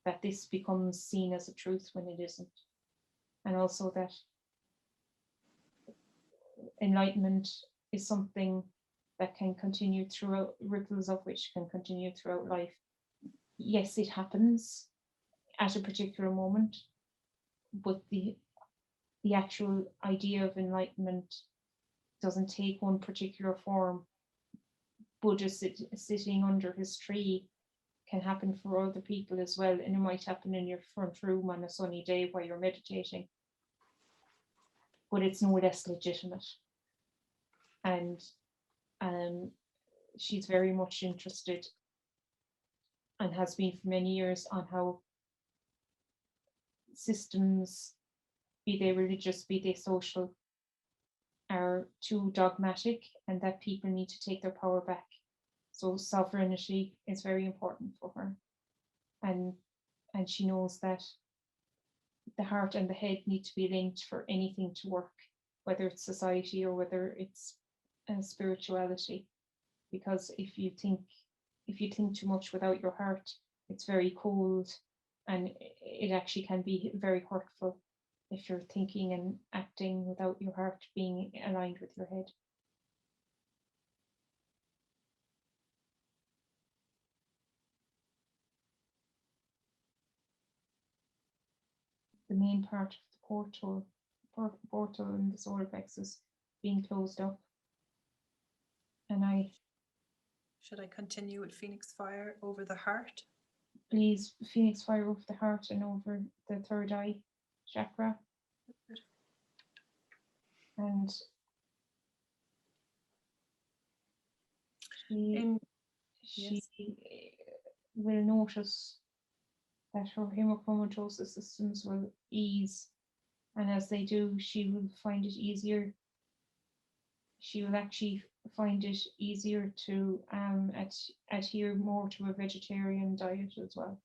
that this becomes seen as a truth when it isn't. And also that enlightenment is something that can continue throughout, ripples of which can continue throughout life. Yes, it happens at a particular moment, but the actual idea of enlightenment doesn't take one particular form. Buddha sitting under his tree can happen for other people as well, and it might happen in your front room on a sunny day while you're meditating, but it's no less legitimate. And she's very much interested, and has been for many years, on how systems, be they religious, be they social, are too dogmatic, and that people need to take their power back. So sovereignty is very important for her, and she knows that the heart and the head need to be linked for anything to work, whether it's society or whether it's spirituality. Because if if you think too much without your heart, it's very cold, and it actually can be very hurtful if you're thinking and acting without your heart being aligned with your head. The main part of the portal in the solar plexus being closed up. And Should I continue with Phoenix Fire over the heart? please, Phoenix Fire over the heart and over the third eye chakra. And she will notice that her hemochromatosis systems will ease, and as they do, she will find it easier. She will actually find it easier to adhere more to a vegetarian diet as well.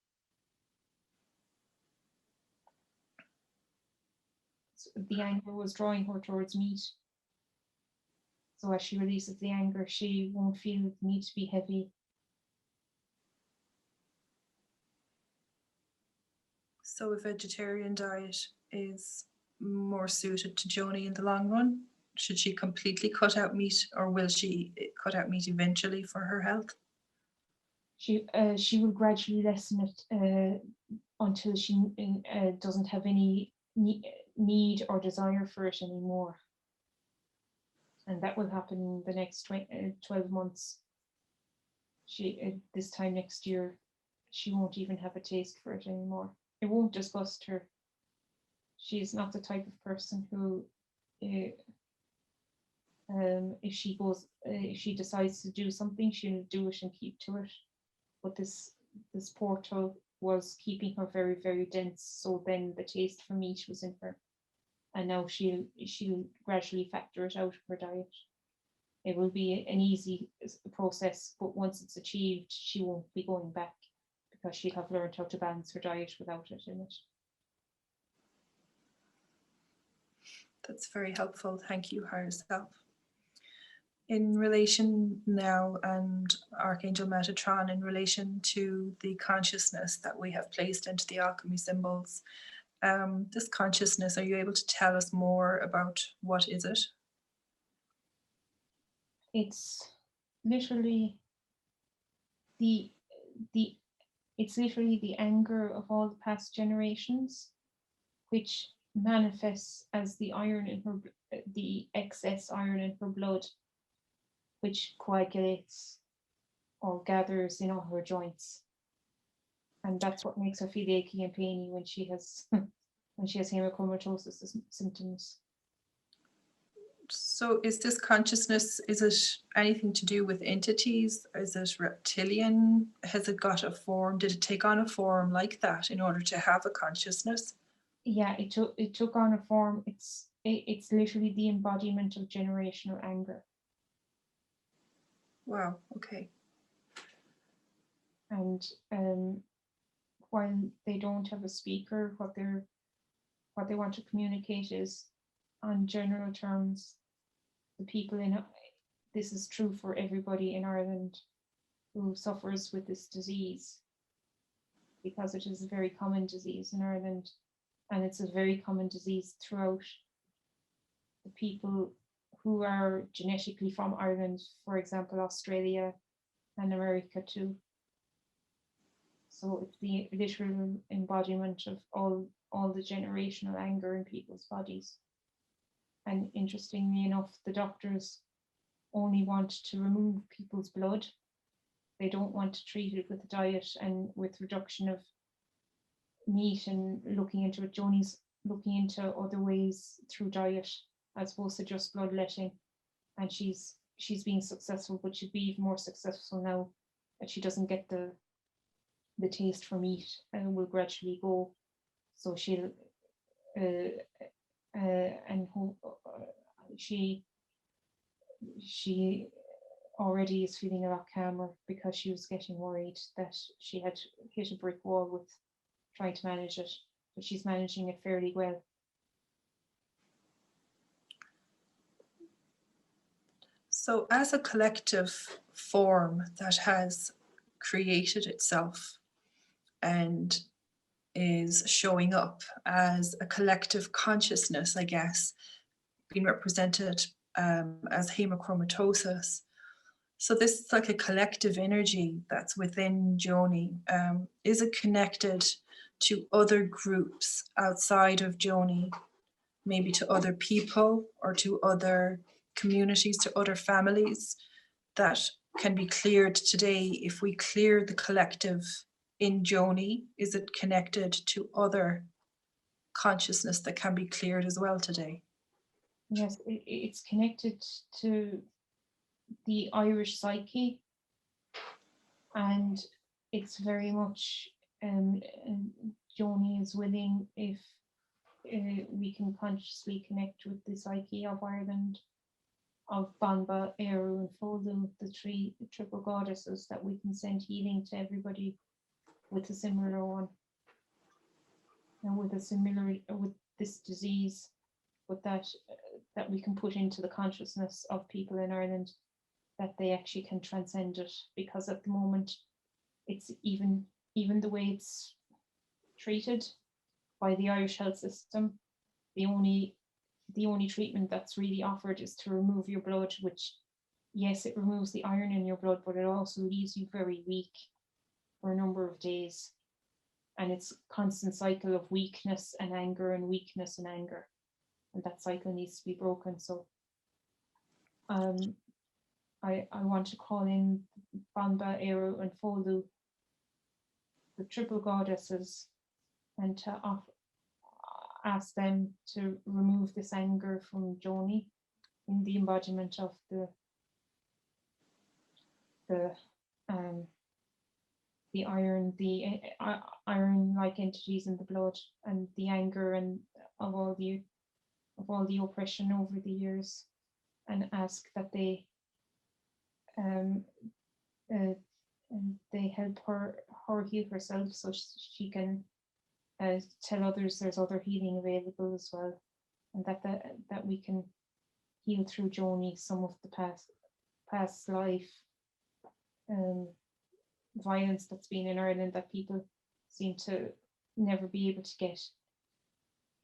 So the anger was drawing her towards meat. So as she releases the anger, she won't feel the need to be heavy. So a vegetarian diet is more suited to Joni in the long run? Should she completely cut out meat, or will she cut out meat eventually for her health? She will gradually lessen it until she doesn't have any need or desire for it anymore. And that will happen in the next 12 months. This time next year, she won't even have a taste for it anymore. It won't disgust her. She's not the type of person who, if she decides to do something, she'll do it and keep to it. But this portal was keeping her very, very dense. So then the taste for meat was in her, and now she'll gradually factor it out of her diet. It will be an easy process, but once it's achieved, she won't be going back, because she'll have learned how to balance her diet without it in it. That's very helpful. Thank you, Higher Self. In relation now, and Archangel Metatron, in relation to the consciousness that we have placed into the alchemy symbols, this consciousness, are you able to tell us more about what is it? It's literally the anger of all the past generations, which manifests as the iron in her, the excess iron in her blood, which coagulates or gathers in all her joints, and that's what makes her feel achy and painy when she has hemochromatosis symptoms. So is this consciousness, is it anything to do with entities? Is it reptilian? Has it got a form? Did it take on a form like that in order to have a consciousness? Yeah, it took on a form. It's literally the embodiment of generational anger. Wow, okay. And while they don't have a speaker, what they want to communicate is, on general terms, the people in, this is true for everybody in Ireland who suffers with this disease, because it is a very common disease in Ireland, and it's a very common disease throughout the people who are genetically from Ireland, for example, Australia and America too. So it's the literal embodiment of all the generational anger in people's bodies. And interestingly enough, the doctors only want to remove people's blood. They don't want to treat it with a diet and with reduction of meat and looking into it. Joni's looking into other ways through diet as opposed to just bloodletting. And she's being successful, but she'd be even more successful now that she doesn't get the taste for meat, and will gradually go. So she'll and she already is feeling a lot calmer, because she was getting worried that she had hit a brick wall with trying to manage it, but she's managing it fairly well. So as a collective form that has created itself and is showing up as a collective consciousness, I guess, being represented as hemochromatosis. So this is like a collective energy that's within Joni. Is it connected to other groups outside of Joni, maybe to other people or to other communities, to other families that can be cleared today? If we clear the collective in Joni, is it connected to other consciousness that can be cleared as well today? Yes, it's connected to the Irish psyche, and it's very much Joni is willing, if we can consciously connect with the psyche of Ireland, of Banba, Eru and Fodu, the triple goddesses, that we can send healing to everybody with a similar one, and with this disease, but that we can put into the consciousness of people in Ireland, that they actually can transcend it. Because at the moment, it's even the way it's treated by the Irish health system, the only treatment that's really offered is to remove your blood, which, yes, it removes the iron in your blood, but it also leaves you very weak for a number of days. And it's a constant cycle of weakness and anger and weakness and anger. And that cycle needs to be broken. So I want to call in Banba, Eru and Fodu, the triple goddesses, and to ask them to remove this anger from Joni in the embodiment of the iron, the iron-like entities in the blood, and the anger and of all the oppression over the years, and ask that they help her heal herself, so she can tell others there's other healing available as well, and that we can heal through Joni some of the past life violence that's been in Ireland, that people seem to never be able to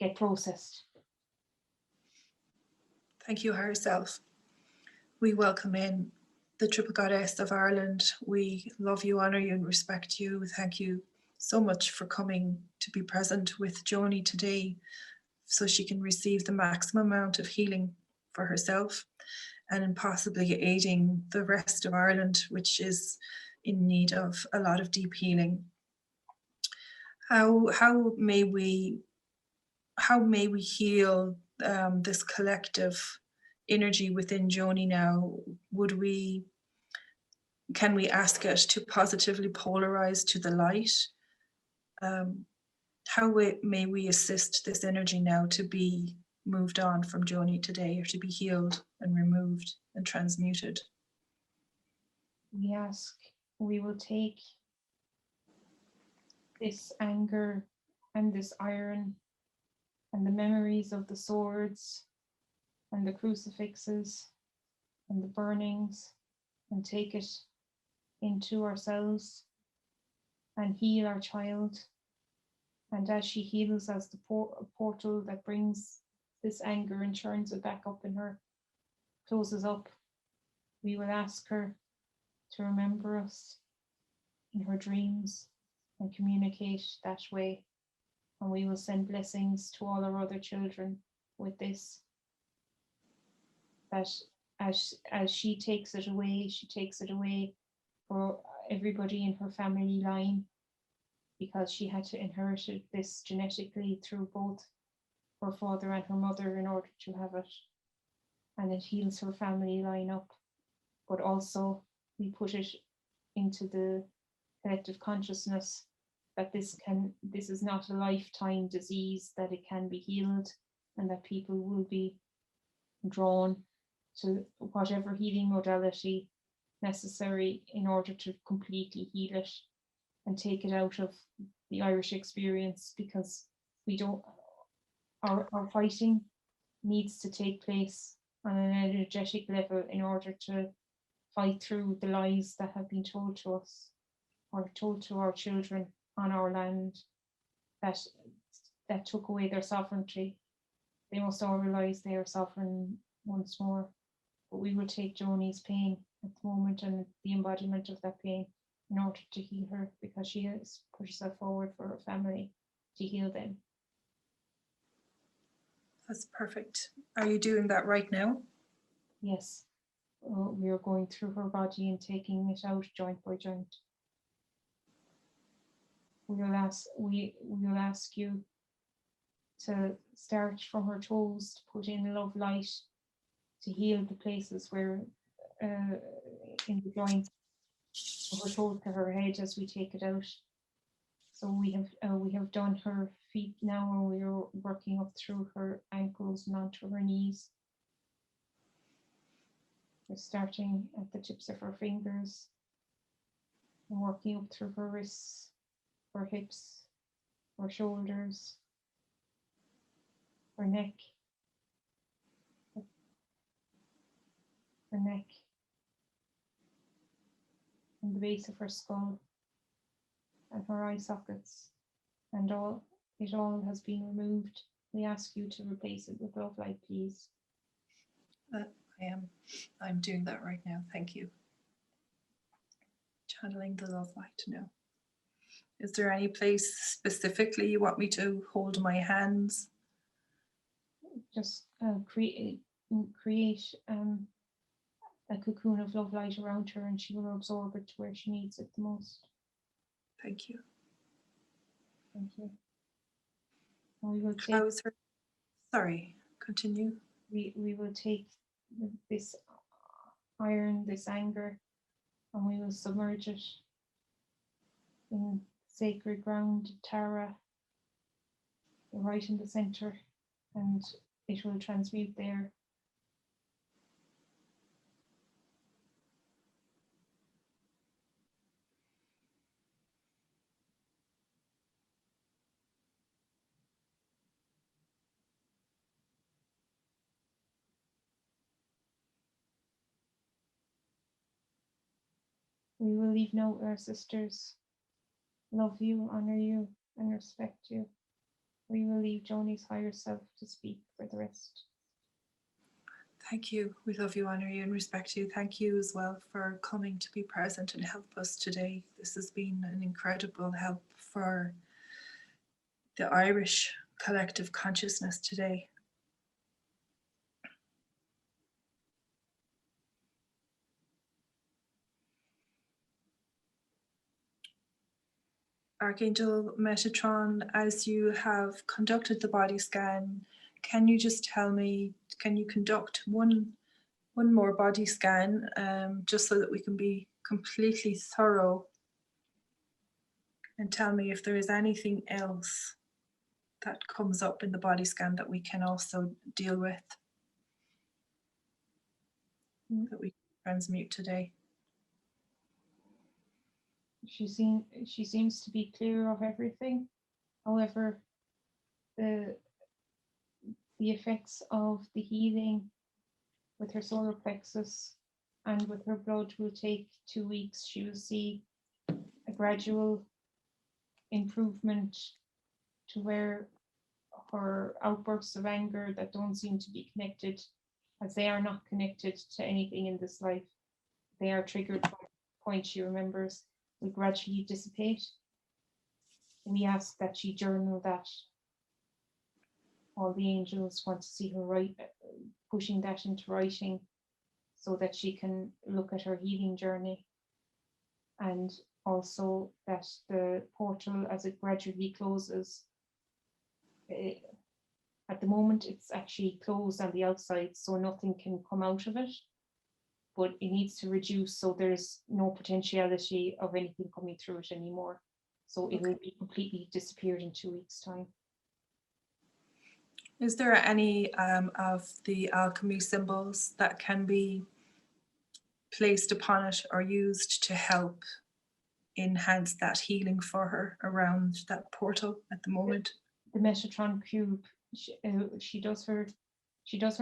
get processed. Thank you, Higher Self. We welcome in the Triple Goddess of Ireland. We love you, honour you and respect you. Thank you so much for coming to be present with Joni today, so she can receive the maximum amount of healing for herself and possibly aiding the rest of Ireland, which is in need of a lot of deep healing. How may we heal this collective energy within Joni now? Can we ask it to positively polarize to the light? How may we assist this energy now to be moved on from Joni today, or to be healed and removed and transmuted? We will take this anger and this iron and the memories of the swords and the crucifixes and the burnings, and take it into ourselves and heal our child. And as she heals, as the portal that brings this anger and turns it back up in her closes up, we will ask her to remember us in her dreams and communicate that way. And we will send blessings to all our other children with this, that as she takes it away for everybody in her family line, because she had to inherit this genetically through both her father and her mother in order to have it. And it heals her family line up. But also we put it into the collective consciousness that this is not a lifetime disease, that it can be healed, and that people will be drawn to whatever healing modality necessary in order to completely heal it and take it out of the Irish experience, because our fighting needs to take place on an energetic level in order to fight through the lies that have been told to us. or told to our children on our land that took away their sovereignty. They must all realise they are sovereign once more. But we will take Joni's pain at the moment and the embodiment of that pain in order to heal her, because she has put herself forward for her family to heal them. That's perfect. Are you doing that right now? Yes, we are going through her body and taking it out joint by joint. We will ask you to start from her toes, to put in love light, to heal the places where in the joints of her toes to her head as we take it out. So we have done her feet now, and we are working up through her ankles and onto her knees. We're starting at the tips of her fingers and working up through her wrists, her hips, her shoulders, her neck, and the base of her skull, and her eye sockets, and it all has been removed. We ask you to replace it with love light, please. I'm doing that right now. Thank you. Channeling the love light now. Is there any place specifically you want me to hold my hands? Just create a cocoon of love light around her, and she will absorb it to where she needs it the most. Thank you. Thank you. And we will take. How is her? Sorry, continue. We will take this iron, this anger, and we will submerge it in sacred ground, Tara, right in the center, and it will transmute there. We will leave no our sisters. Love you, honor you, and respect you. We will leave Joni's higher self to speak for the rest. Thank you. We love you, honor you, and respect you. Thank you as well for coming to be present and help us today. This has been an incredible help for the Irish collective consciousness today. Archangel Metatron, as you have conducted the body scan, can you just tell me, can you conduct one more body scan, just so that we can be completely thorough, and tell me if there is anything else that comes up in the body scan that we can also deal with, that we can transmute today. She seems to be clear of everything. However, the effects of the healing with her solar plexus and with her blood will take 2 weeks. She will see a gradual improvement to where her outbursts of anger that don't seem to be connected, as they are not connected to anything in this life, they are triggered from a point she remembers, will gradually dissipate. We ask that she journal that. All the angels want to see her write, pushing that into writing, so that she can look at her healing journey, and also that the portal, as it gradually closes, at the moment it's actually closed on the outside, so nothing can come out of it, but it needs to reduce so there's no potentiality of anything coming through it anymore. So it will be completely disappeared in 2 weeks' time. Is there any of the alchemy symbols that can be placed upon it or used to help enhance that healing for her around that portal at the moment? The Metatron cube, she does her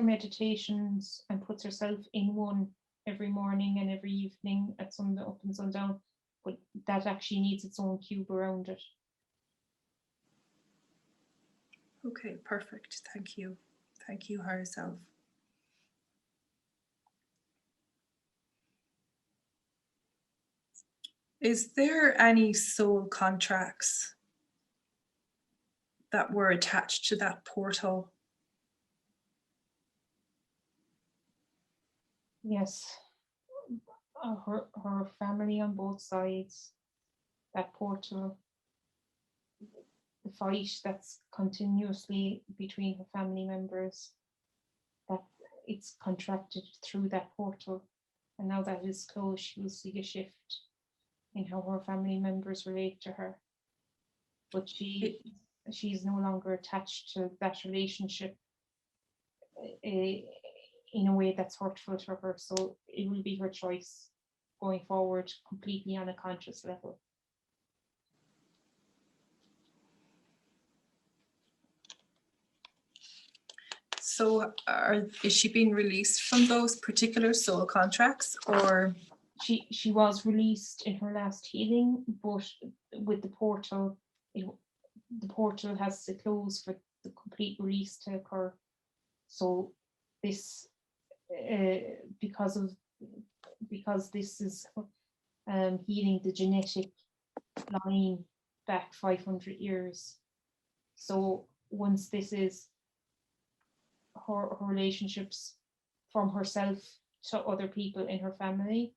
meditations and puts herself in one every morning and every evening at up and sundown. but that actually needs its own cube around it. Okay, perfect. Thank you. Thank you, higher self. Is there any soul contracts that were attached to that portal? Yes, her family on both sides, that portal, the fight that's continuously between her family members, that it's contracted through that portal. And now that is closed, she will see a shift in how her family members relate to her. But she's no longer attached to that relationship in a way that's hurtful to her. So it will be her choice going forward, completely on a conscious level. So is she being released from those particular soul contracts, or? She was released in her last healing, but with the portal, the portal has to close for the complete release to occur. So this, because this is healing the genetic line back 500 years. So once this is her relationships from herself to other people in her family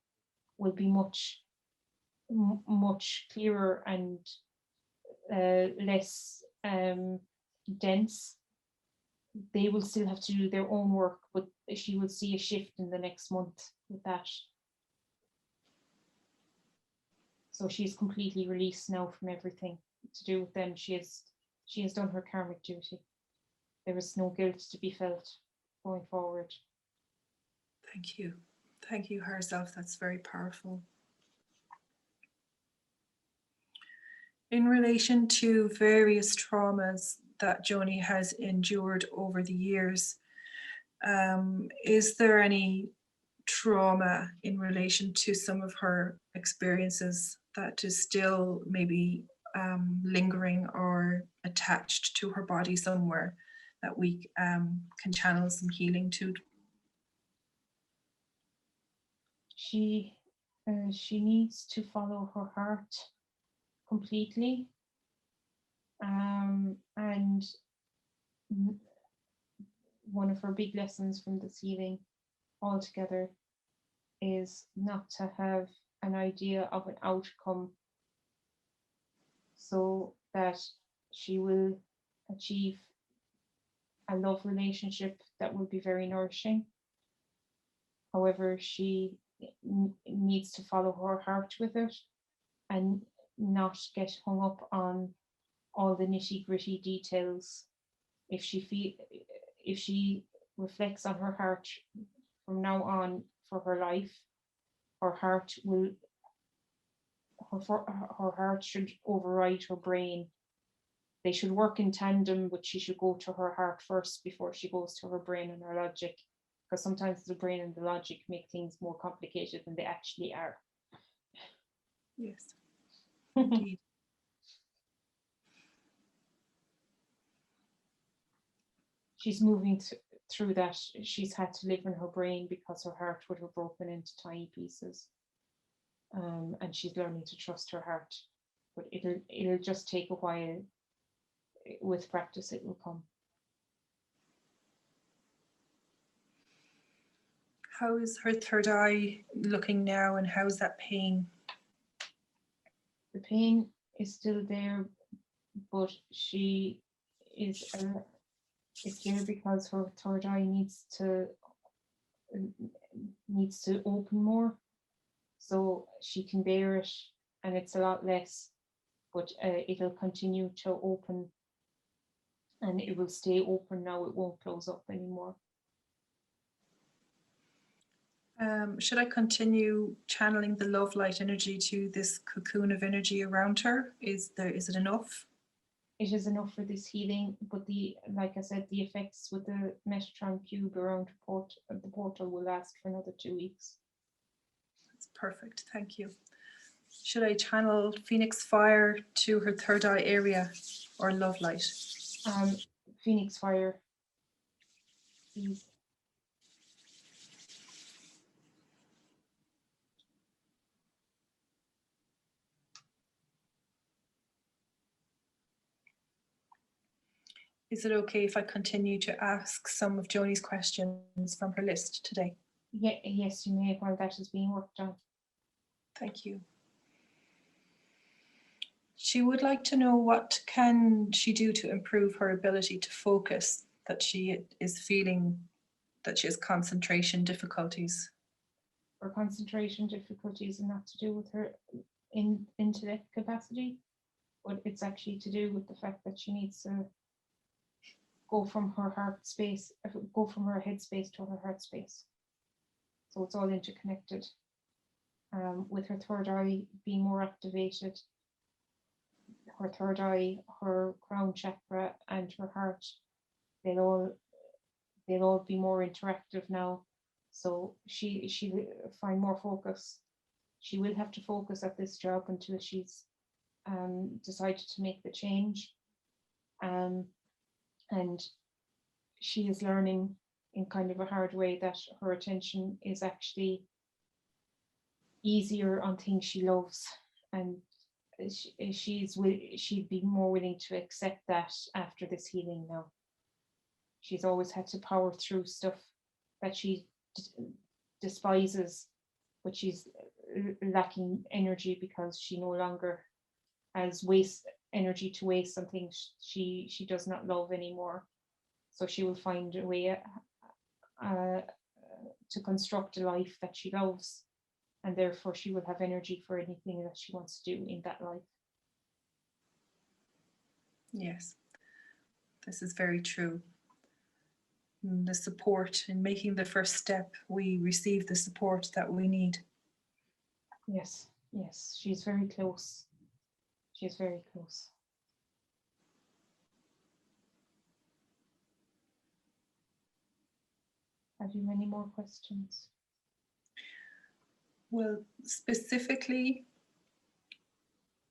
will be much clearer and less dense. They will still have to do their own work, but she will see a shift in the next month with that. So she's completely released now from everything to do with them. She has done her karmic duty. There is no guilt to be felt going forward. Thank you. Thank you, higher self. That's very powerful. In relation to various traumas that Joni has endured over the years, is there any trauma in relation to some of her experiences that is still maybe lingering or attached to her body somewhere that we can channel some healing to? She needs to follow her heart completely, and one of her big lessons from this healing altogether is not to have an idea of an outcome, so that she will achieve a love relationship that will be very nourishing. However, she needs to follow her heart with it and not get hung up on all the nitty-gritty details. If she reflects on her heart from now on for her life, her heart should override her brain. They should work in tandem, but she should go to her heart first before she goes to her brain and her logic, because sometimes the brain and the logic make things more complicated than they actually are. Yes, indeed. She's moving through that. She's had to live in her brain because her heart would have broken into tiny pieces. And she's learning to trust her heart. But it'll just take a while. With practice, it will come. How is her third eye looking now, and how's that pain? The pain is still there, but she is there because her third eye needs to open more, so she can bear it, and it's a lot less, but it'll continue to open, and it will stay open now. It won't close up anymore. Should I continue channeling the love light energy to this cocoon of energy around her? Is it enough? It is enough for this healing, but like I said, the effects with the Metatron cube around the portal will last for another 2 weeks. That's perfect. Thank you. Should I channel Phoenix Fire to her third eye area or Love Light? Phoenix Fire, please. Is it okay if I continue to ask some of Joni's questions from her list today? Yeah, yes, you may while that is being worked on. Thank you. She would like to know what can she do to improve her ability to focus, that she is feeling that she has concentration difficulties. Her concentration difficulties are not to do with her intellect capacity, but it's actually to do with the fact that she needs to go from her heart space, go from her head space to her heart space. So it's all interconnected. With her third eye being more activated, her third eye, her crown chakra, and her heart, they'll all be more interactive now. So she'll find more focus. She will have to focus at this job until she's decided to make the change. And she is learning in kind of a hard way that her attention is actually easier on things she loves, and she'd be more willing to accept that after this healing now. She's always had to power through stuff that she despises, but she's lacking energy because she no longer has energy to waste on things she does not love anymore. So she will find a way to construct a life that she loves, and therefore she will have energy for anything that she wants to do in that life. Yes, this is very true. The support in making the first step, we receive the support that we need. Yes, yes, she's very close. She's very close. Have you any more questions? Well, specifically,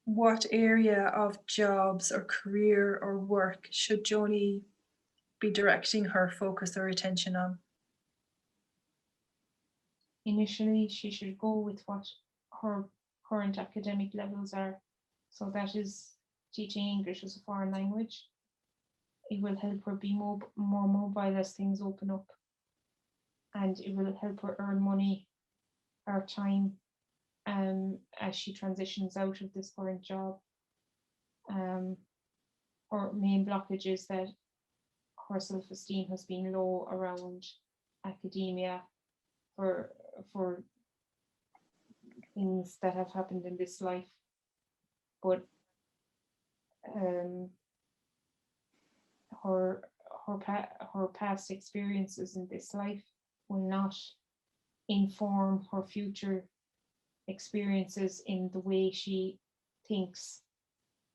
what area of jobs or career or work should Joni be directing her focus or attention on? Initially, she should go with what her current academic levels are. So that is teaching English as a foreign language. It will help her be more mobile as things open up. And it will help her earn money, her time, as she transitions out of this current job. Her main blockage is that her self-esteem has been low around academia for things that have happened in this life, but her past experiences in this life will not inform her future experiences in the way she thinks.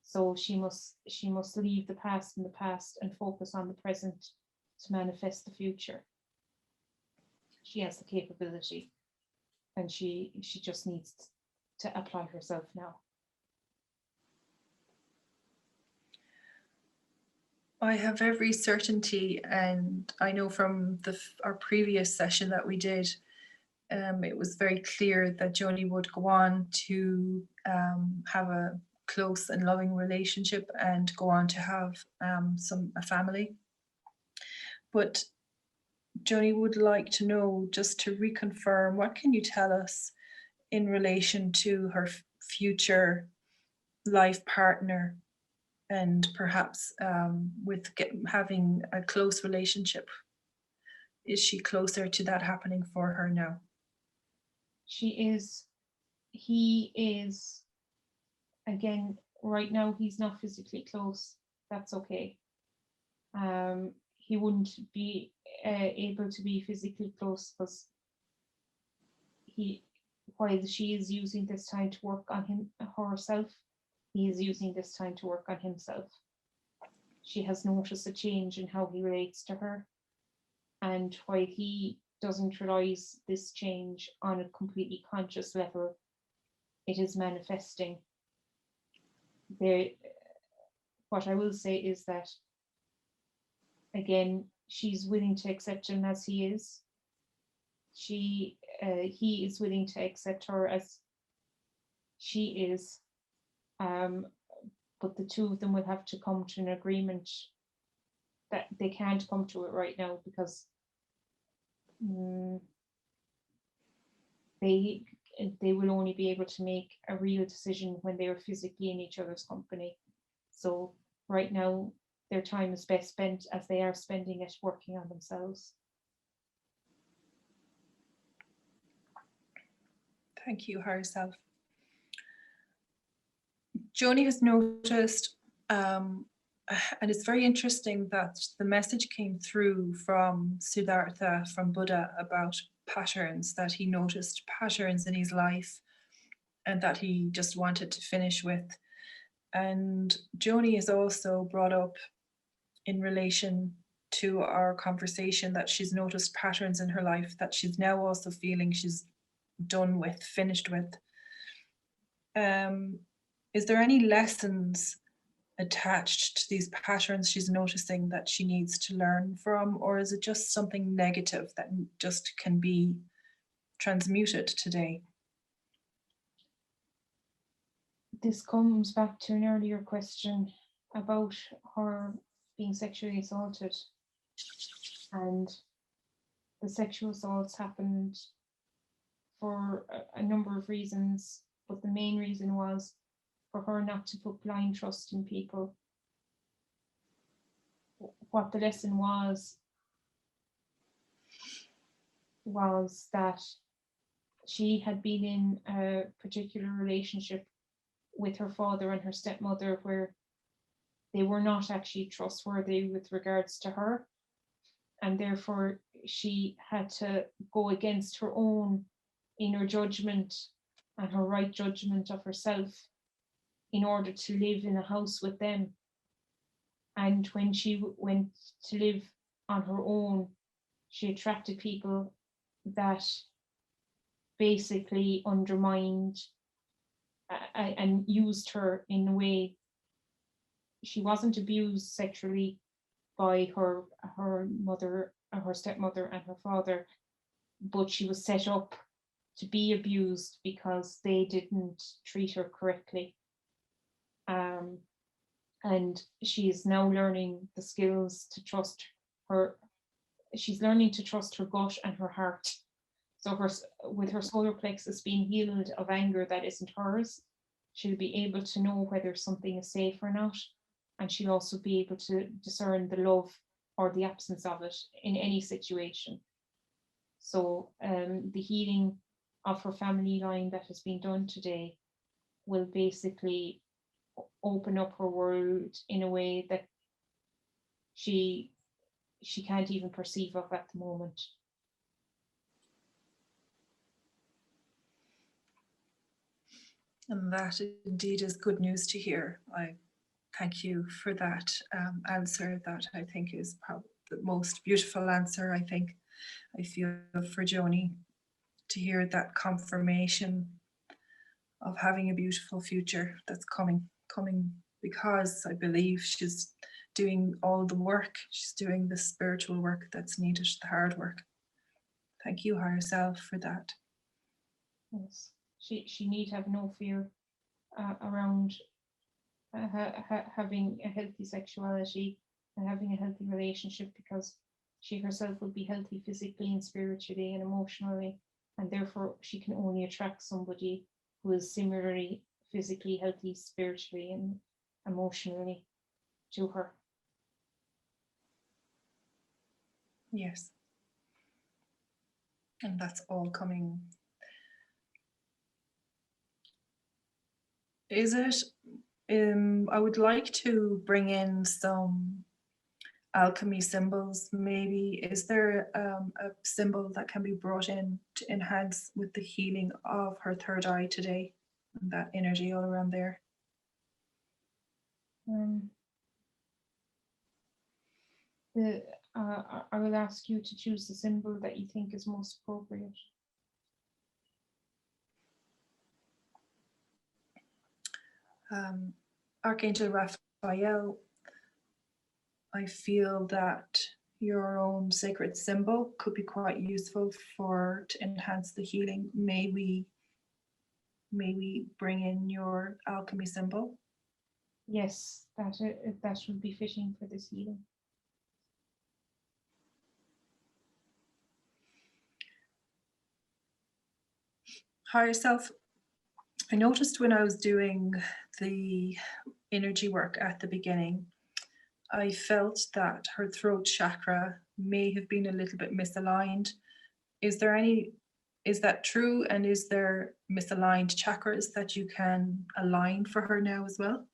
So she must leave the past in the past and focus on the present to manifest the future. She has the capability, and she just needs to apply herself now. I have every certainty, and I know from our previous session that we did, it was very clear that Joni would go on to have a close and loving relationship and go on to have a family. But Joni would like to know, just to reconfirm, what can you tell us in relation to her future life partner, and perhaps with having a close relationship? Is she closer to that happening for her now? She is. He is. Again, right now he's not physically close. That's okay. He wouldn't be able to be physically close because while she is using this time to work on herself, he is using this time to work on himself. She has noticed a change in how he relates to her, and while he doesn't realize this change on a completely conscious level, it is manifesting. What I will say is that, again, she's willing to accept him as he is. He is willing to accept her as she is. But the two of them will have to come to an agreement that they can't come to it right now, because they will only be able to make a real decision when they are physically in each other's company. So right now, their time is best spent as they are spending it working on themselves. Thank you, higher self. Joni has noticed, and it's very interesting that the message came through from Siddhartha, from Buddha, about patterns, that he noticed patterns in his life and that he just wanted to finish with. And Joni is also brought up in relation to our conversation that she's noticed patterns in her life that she's now also feeling she's done with, finished with. Is there any lessons attached to these patterns she's noticing that she needs to learn from, or is it just something negative that just can be transmuted today? This comes back to an earlier question about her being sexually assaulted, and the sexual assaults happened for a number of reasons, but the main reason was for her not to put blind trust in people. What the lesson was that she had been in a particular relationship with her father and her stepmother where they were not actually trustworthy with regards to her, and therefore she had to go against her own inner judgment and her right judgment of herself in order to live in a house with them. And when she went to live on her own, she attracted people that basically undermined and used her in a way. She wasn't abused sexually by her mother, her stepmother and her father, but she was set up to be abused because they didn't treat her correctly. And she is now learning the skills to trust her. She's learning to trust her gut and her heart. So with her solar plexus being healed of anger that isn't hers, she'll be able to know whether something is safe or not. And she'll also be able to discern the love or the absence of it in any situation. So the healing of her family line that has been done today will basically open up her world in a way that she can't even perceive of at the moment. And that indeed is good news to hear. I thank you for that answer. That I think is probably the most beautiful answer I feel for Joni, to hear that confirmation of having a beautiful future that's coming because I believe she's doing all the work. She's doing the spiritual work that's needed, the hard work. Thank you, higher self, for that. Yes, she need have no fear around having a healthy sexuality and having a healthy relationship, because she herself will be healthy physically and spiritually and emotionally, and therefore she can only attract somebody who is similarly physically healthy, spiritually and emotionally to her. Yes. And that's all coming. Is it? I would like to bring in some alchemy symbols, maybe. Is there a symbol that can be brought in to enhance with the healing of her third eye today, and that energy all around there? I will ask you to choose the symbol that you think is most appropriate. Archangel Raphael, I feel that your own sacred symbol could be quite useful to enhance the healing. May we bring in your alchemy symbol? Yes, that would be fitting for this healing. Higher self, I noticed when I was doing the energy work at the beginning, I felt that her throat chakra may have been a little bit misaligned. Is that true? And is there misaligned chakras that you can align for her now as well?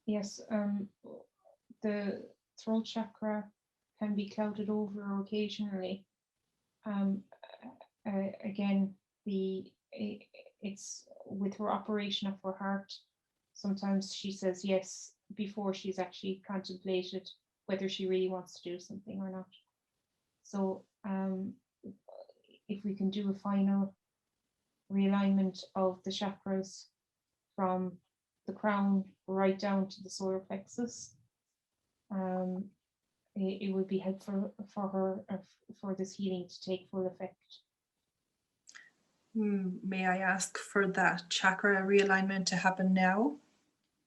Yes, the throat chakra can be clouded over occasionally. Again, it's with her operation of her heart. Sometimes she says yes before she's actually contemplated whether she really wants to do something or not. So if we can do a final realignment of the chakras from the crown right down to the solar plexus, it would be helpful for her, for this healing to take full effect. May I ask for that chakra realignment to happen now?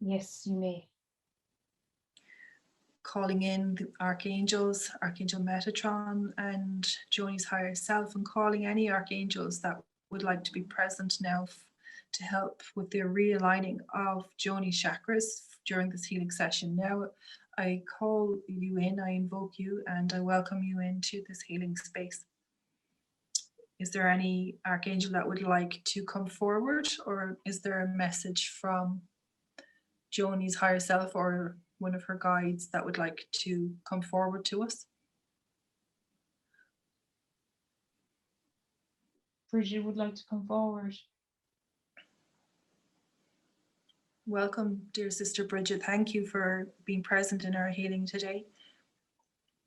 Yes, you may. Calling in the archangels, Archangel Metatron and Joni's higher self, and calling any archangels that would like to be present now to help with the realigning of Joni's chakras during this healing session. Now I call you in, I invoke you, and I welcome you into this healing space. Is there any archangel that would like to come forward, or is there a message from Joni's higher self or one of her guides that would like to come forward to us? Bridget would like to come forward. Welcome, dear sister Bridget. Thank you for being present in our healing today.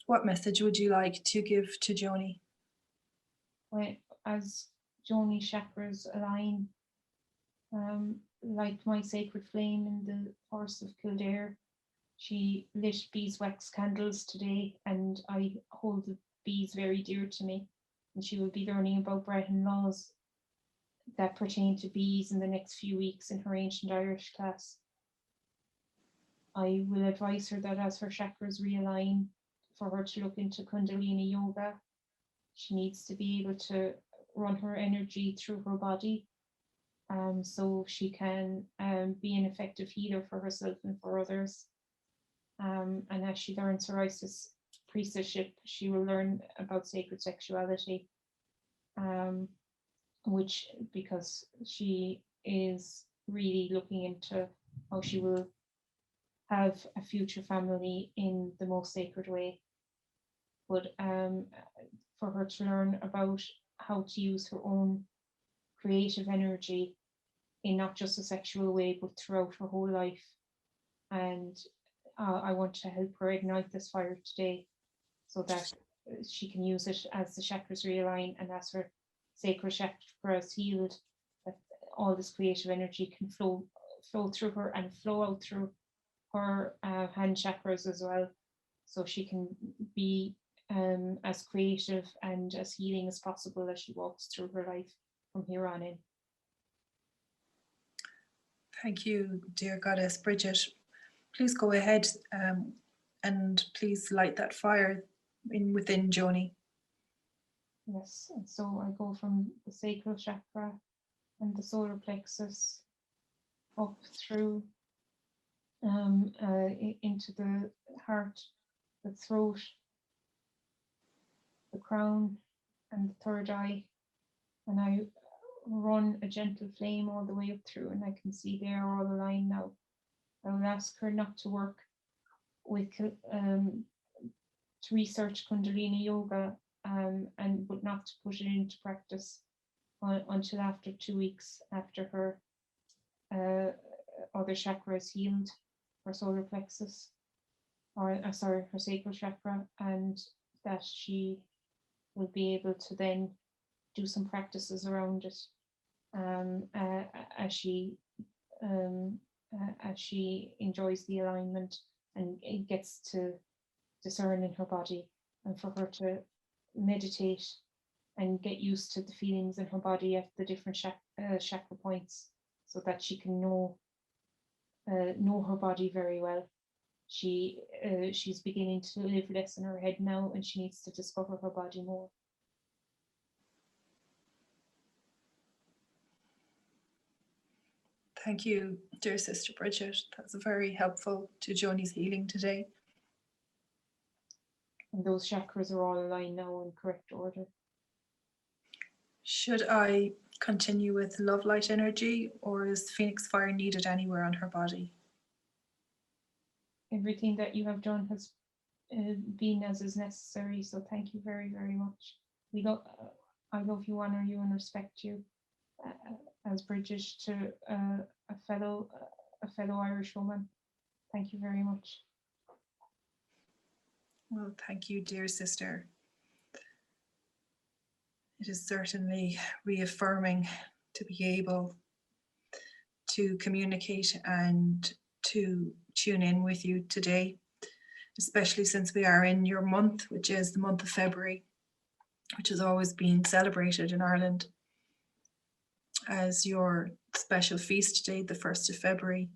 What message would you like to give to Joni? Well, as Joni's chakras align, like my sacred flame in the forest of Kildare, she lit beeswax candles today, and I hold the bees very dear to me. And she will be learning about Breton laws that pertain to bees in the next few weeks in her ancient Irish class. I will advise her that as her chakras realign, for her to look into Kundalini yoga. She needs to be able to run her energy through her body, so she can be an effective healer for herself and for others. And as she learns her Isis priestessship, she will learn about sacred sexuality, which, because she is really looking into how she will have a future family in the most sacred way. But for her to learn about how to use her own creative energy in not just a sexual way, but throughout her whole life. And I want to help her ignite this fire today so that she can use it as the chakras realign, and as her sacred chakras healed, that all this creative energy can flow through her and flow out through her hand chakras as well, so she can be as creative and as healing as possible as she walks through her life from here on in. Thank you, dear Goddess Bridget. Please go ahead and please light that fire within Joni. Yes, and so I go from the sacral chakra and the solar plexus up through into the heart, the throat, the crown, and the third eye, and I run a gentle flame all the way up through, and I can see they're all aligned now. I will ask her not to work with to research Kundalini yoga, and but not to put it into practice until after 2 weeks after her other chakra is healed, her solar plexus, or sorry, her sacral chakra, and that she will be able to then do some practices around it as she as she enjoys the alignment and it gets to discern in her body, and for her to meditate and get used to the feelings in her body at the different chakra points, so that she can know her body very well. She's beginning to live less in her head now, and she needs to discover her body more. Thank you, dear Sister Bridget. That's very helpful to Joni's healing today. And those chakras are all aligned now in correct order. Should I continue with love light energy, or is Phoenix fire needed anywhere on her body? Everything that you have done has been as is necessary, so thank you very, very much. I love you, honor you, and respect you as Bridget to a fellow Irish woman. Thank you very much. Well, thank you, dear sister. It is certainly reaffirming to be able to communicate and to tune in with you today, especially since we are in your month, which is the month of February, which has always been celebrated in Ireland as your special feast day, the 1st of February.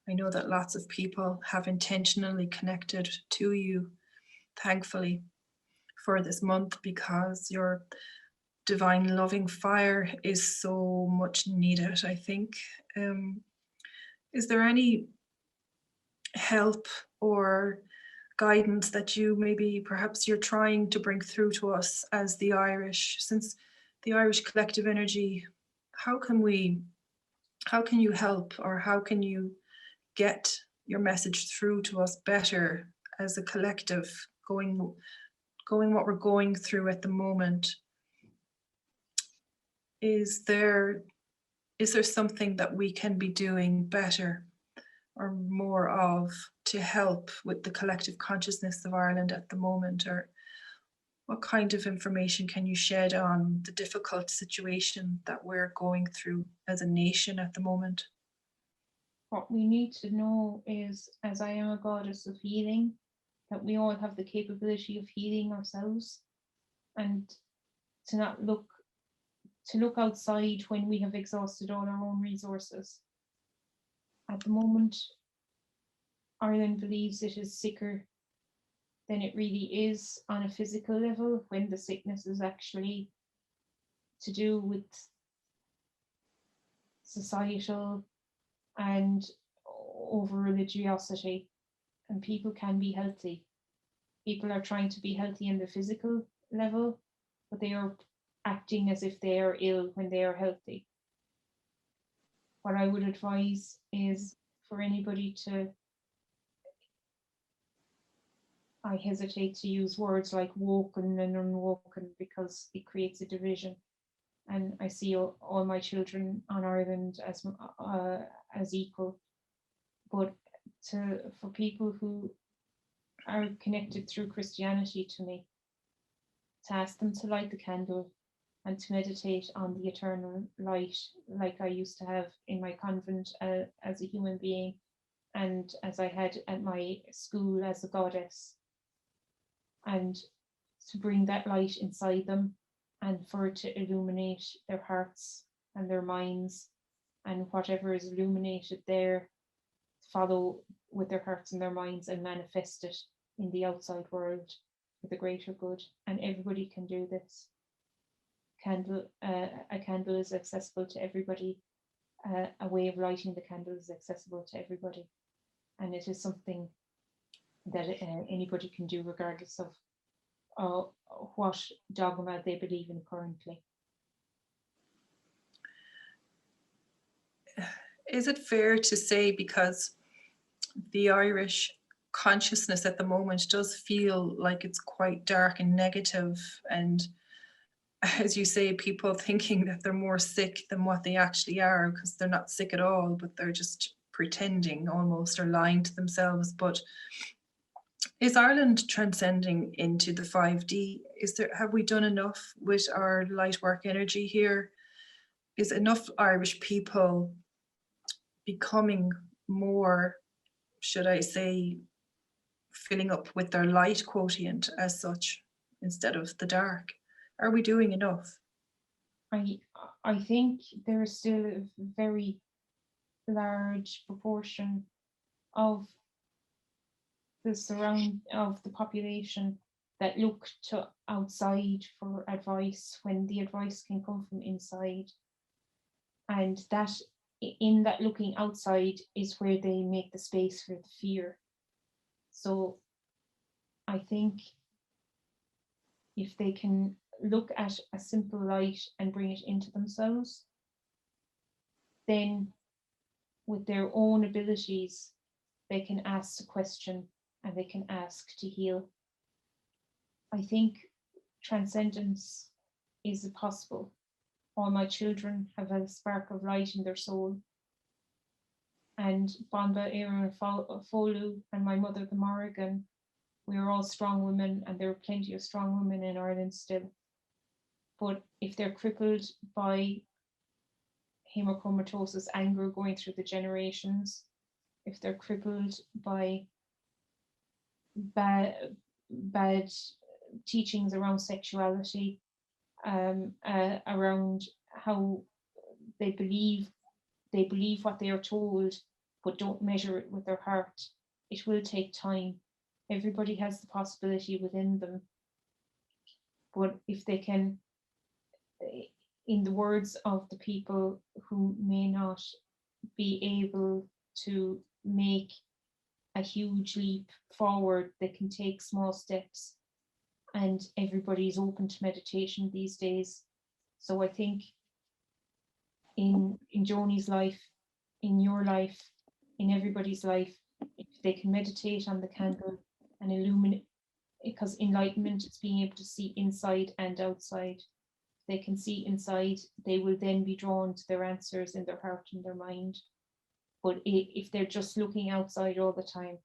I know that lots of people have intentionally connected to you, thankfully, for this month, because your divine loving fire is so much needed, I think. Is there any help or guidance that you perhaps you're trying to bring through to us as the Irish, since the Irish collective energy? How can you help, or how can you get your message through to us better as a collective, going what we're going through at the moment? Is there something that we can be doing better or more of to help with the collective consciousness of Ireland at the moment? Or what kind of information can you shed on the difficult situation that we're going through as a nation at the moment? What we need to know is, as I am a goddess of healing, that we all have the capability of healing ourselves, and to not look outside when we have exhausted all our own resources. At the moment, Ireland believes it is sicker than it really is on a physical level, when the sickness is actually to do with societal and over religiosity, and people can be healthy. People are trying to be healthy in the physical level, but they are acting as if they are ill when they are healthy. What I would advise is for anybody to, I hesitate to use words like woken and unwoken because it creates a division. And I see all my children on Ireland as equal. But for people who are connected through Christianity to me, to ask them to light the candle and to meditate on the eternal light, like I used to have in my convent as a human being, and as I had at my school as a goddess, and to bring that light inside them, and for it to illuminate their hearts and their minds, and whatever is illuminated there, follow with their hearts and their minds and manifest it in the outside world for the greater good. And everybody can do this. A candle is accessible to everybody. A way of lighting the candle is accessible to everybody, and it is something that anybody can do, regardless of what dogma they believe in currently. Is it fair to say, because the Irish consciousness at the moment does feel like it's quite dark and negative, and as you say, people thinking that they're more sick than what they actually are, because they're not sick at all, but they're just pretending almost, or lying to themselves. But is Ireland transcending into the 5D? Have we done enough with our light work energy here? Is enough Irish people becoming more, should I say, filling up with their light quotient as such instead of the dark? Are we doing enough? I think there is still a very large proportion of the population that look to outside for advice when the advice can come from inside, and that in that looking outside is where they make the space for the fear. So I think if they can look at a simple light and bring it into themselves, then with their own abilities, they can ask the question and they can ask to heal. I think transcendence is possible. All my children have a spark of light in their soul. And Bonba, Éireann Folu, and my mother, the Morrigan, we are all strong women, and there are plenty of strong women in Ireland still. But if they're crippled by hemochromatosis, anger going through the generations, if they're crippled by bad teachings around sexuality, around how they believe what they are told, but don't measure it with their heart, it will take time. Everybody has the possibility within them. But if they can, in the words of the people who may not be able to make a huge leap forward, they can take small steps, and everybody's open to meditation these days. So I think in Joni's life, in your life, in everybody's life, if they can meditate on the candle and illuminate, because enlightenment is being able to see inside and outside. If they can see inside, they will then be drawn to their answers in their heart and their mind. But if they're just looking outside all the time,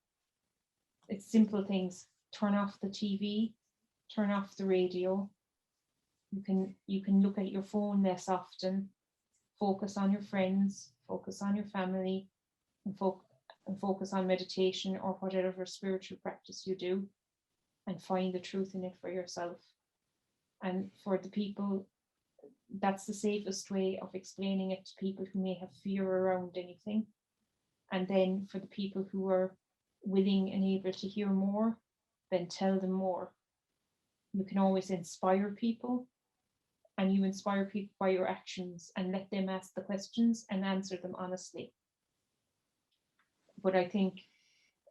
it's simple things. Turn off the TV, turn off the radio. You can look at your phone less often, focus on your friends, focus on your family, and focus on meditation or whatever spiritual practice you do, and find the truth in it for yourself. And for the people, that's the safest way of explaining it to people who may have fear around anything. And then for the people who are willing and able to hear more, then tell them more. You can always inspire people, and you inspire people by your actions, and let them ask the questions and answer them honestly. But I think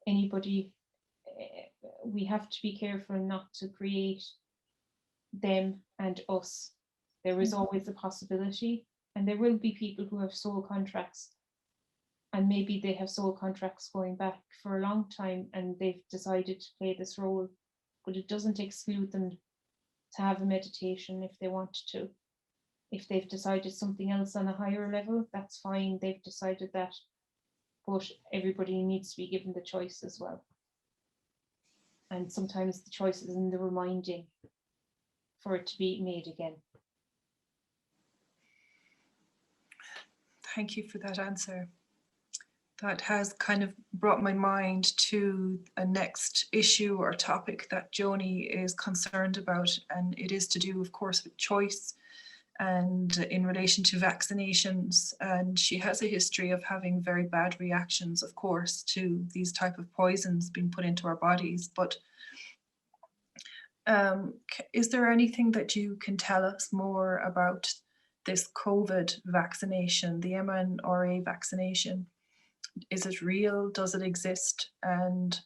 anybody, we have to be careful not to create them and us. There is always a possibility, and there will be people who have soul contracts, and maybe they have soul contracts going back for a long time, and they've decided to play this role, but it doesn't exclude them to have a meditation if they want to. If they've decided something else on a higher level, that's fine, they've decided that, but everybody needs to be given the choice as well. And sometimes the choice is in the reminding for it to be made again. Thank you for that answer. That has kind of brought my mind to a next issue or topic that Joni is concerned about, and it is to do, of course, with choice and in relation to vaccinations. And she has a history of having very bad reactions, of course, to these type of poisons being put into our bodies. But is there anything that you can tell us more about this COVID vaccination, the mRNA vaccination? Is it real? Does it exist? And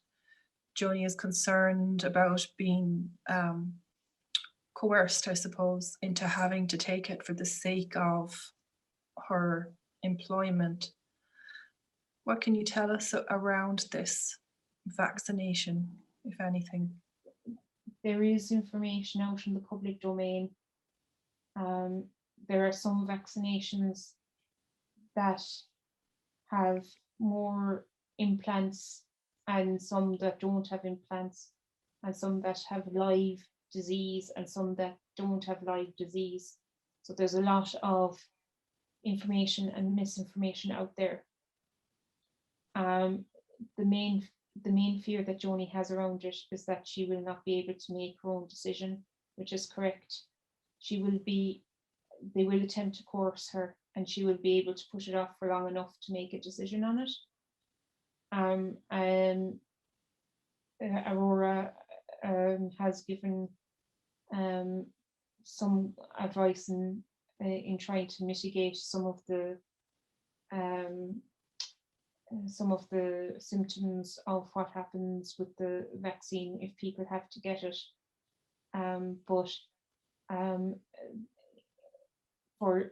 Joni is concerned about being coerced, I suppose, into having to take it for the sake of her employment. What can you tell us around this vaccination, if anything? There is information out in the public domain. There are some vaccinations that have more implants, and some that don't have implants, and some that have live disease, and some that don't have live disease. So there's a lot of information and misinformation out there. The main fear that Joni has around it is that she will not be able to make her own decision, which is correct. They will attempt to coerce her, and she will be able to put it off for long enough to make a decision on it. A.U.R.A has given some advice in trying to mitigate some of the symptoms of what happens with the vaccine if people have to get it. But for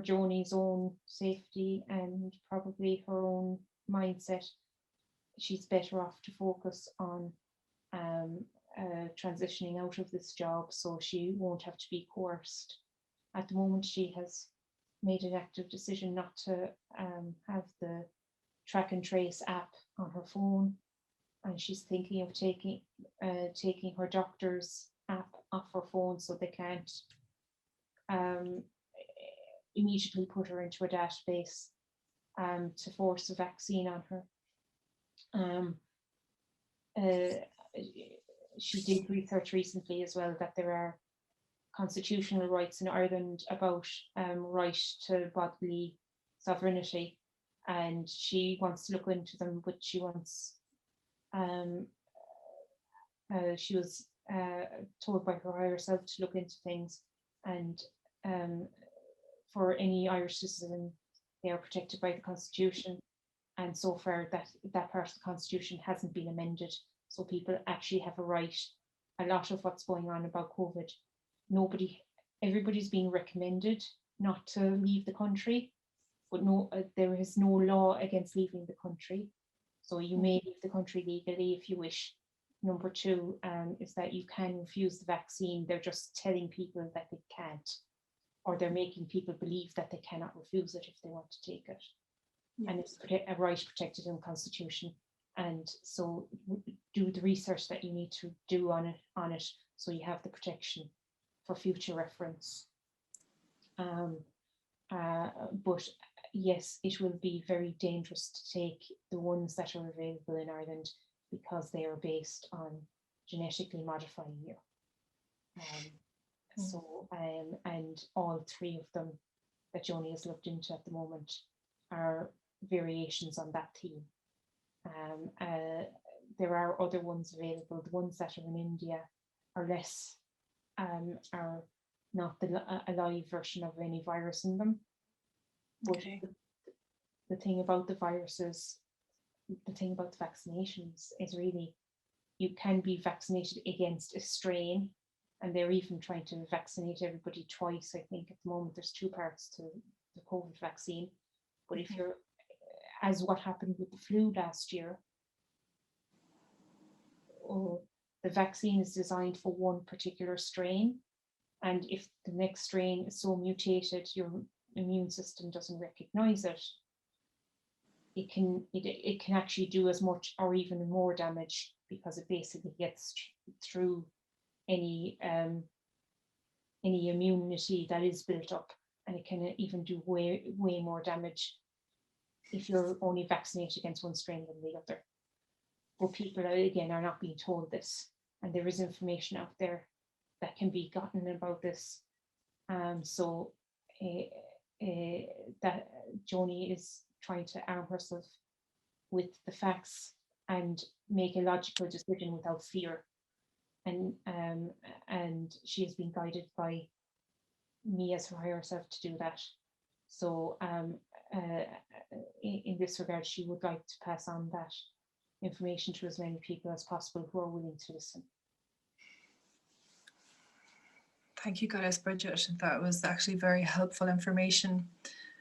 Joni's own safety and probably her own mindset, she's better off to focus on transitioning out of this job, so she won't have to be coerced. At the moment, she has made an active decision not to have the track and trace app on her phone, and she's thinking of taking her doctor's app off her phone so they can't immediately put her into a database to force a vaccine on her. She did research recently as well that there are constitutional rights in Ireland about right to bodily sovereignty, and she wants to look into them, but she was told by her higher self to look into things, and for any Irish citizen, they are protected by the Constitution, and so far that part of the Constitution hasn't been amended, so people actually have a right. A lot of what's going on about COVID, everybody's being recommended not to leave the country, but there is no law against leaving the country, so you may leave the country legally if you wish. Number two is that you can refuse the vaccine. They're just telling people that they can't, or they're making people believe that they cannot refuse it if they want to take it. Yeah. And it's a right protected in the Constitution. And so do the research that you need to do on it, so you have the protection for future reference. But yes, it will be very dangerous to take the ones that are available in Ireland because they are based on genetically modifying you. And all three of them that Joni has looked into at the moment are variations on that theme. There are other ones available. The ones that are in India are less, are not a live version of any virus in them. Okay. But the thing about the viruses, the thing about the vaccinations is really you can be vaccinated against a strain, and they're even trying to vaccinate everybody twice. I think at the moment there's two parts to the COVID vaccine. But if you're, as what happened with the flu last year, the vaccine is designed for one particular strain, and if the next strain is so mutated your immune system doesn't recognize it, it can actually do as much or even more damage, because it basically gets through any immunity that is built up, and it can even do way more damage if you're only vaccinated against one strain than the other. But people again are not being told this, and there is information out there that can be gotten about this. So that Joni is trying to arm herself with the facts and make a logical decision without fear, and she has been guided by me as her higher self to do that. So in this regard, she would like to pass on that information to as many people as possible who are willing to listen. Thank you, Goddess Bridget. That was actually very helpful information.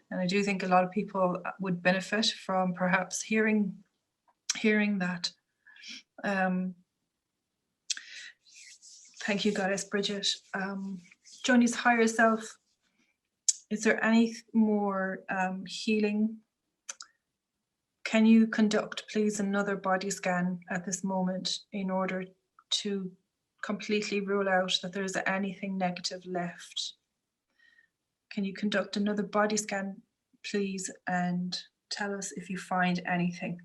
And I do think a lot of people would benefit from perhaps hearing that. Thank you, Goddess Bridget. Joni's higher self, is there any more healing? Can you conduct, please, another body scan at this moment in order to completely rule out that there's anything negative left? Can you conduct another body scan, please, and tell us if you find anything.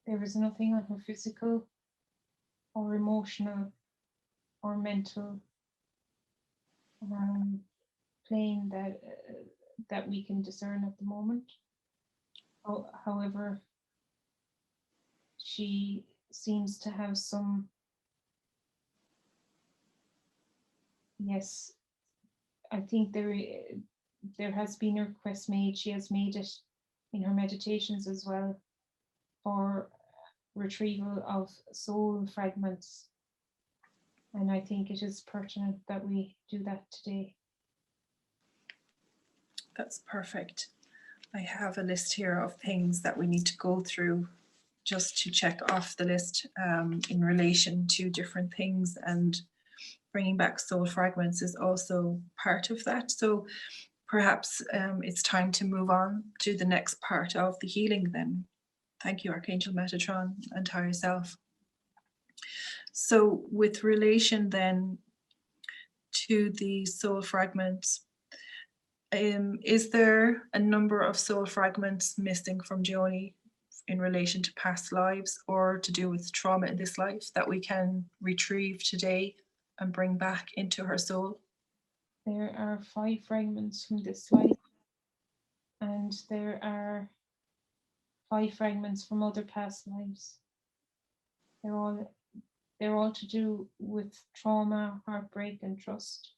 There is nothing on her physical or emotional or mental plane that we can discern at the moment. However, she seems to have some, yes, I think there has been a request made. She has made it in her meditations as well for retrieval of soul fragments. And I think it is pertinent that we do that today. That's perfect. I have a list here of things that we need to go through just to check off the list in relation to different things, and bringing back soul fragments is also part of that. So perhaps it's time to move on to the next part of the healing then. Thank you, Archangel Metatron and Higher Self. So with relation then to the soul fragments, is there a number of soul fragments missing from Joni in relation to past lives or to do with trauma in this life that we can retrieve today and bring back into her soul? There are 5 fragments from this life, and there are 5 fragments from other past lives. They're all to do with trauma, heartbreak, and trust.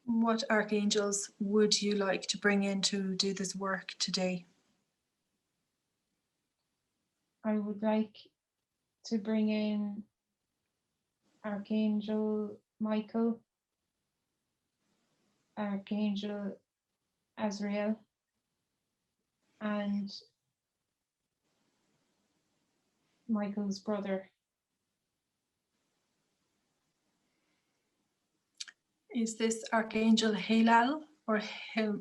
What archangels would you like to bring in to do this work today? I would like to bring in Archangel Michael, Archangel Azrael, and Michael's brother. Is this Archangel Halal or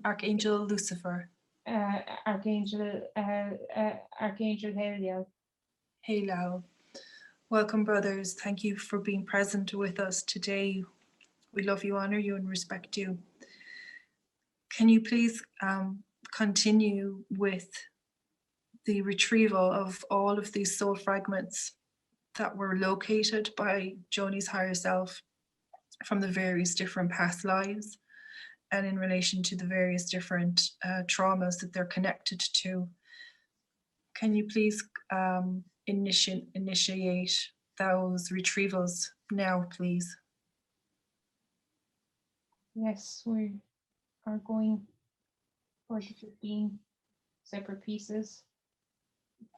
Archangel Lucifer? Archangel Heliel. Halal. Welcome, brothers. Thank you for being present with us today. We love you, honor you, and respect you. Can you please continue with the retrieval of all of these soul fragments that were located by Joni's higher self from the various different past lives, and in relation to the various different traumas that they're connected to? Can you please initiate those retrievals now, please? Yes, we are going for the 15 separate pieces.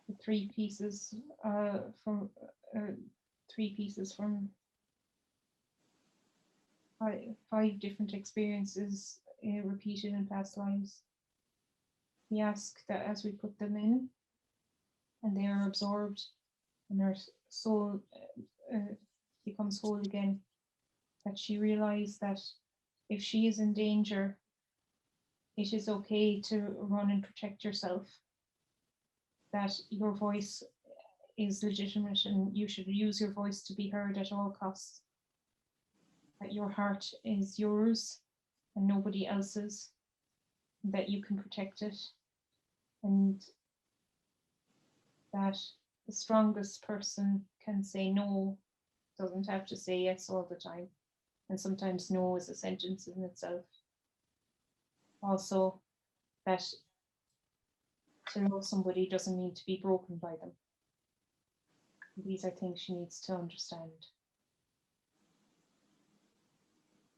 The 3 pieces from 3 pieces from 5 different experiences repeated in past lives. We ask that as we put them in and they are absorbed and our soul becomes whole again, that she realize that if she is in danger, it is okay to run and protect yourself, that your voice is legitimate and you should use your voice to be heard at all costs, that your heart is yours and nobody else's, that you can protect it, and that the strongest person can say no, doesn't have to say yes all the time, and sometimes no is a sentence in itself. Also, that to love somebody doesn't mean to be broken by them. These are things she needs to understand.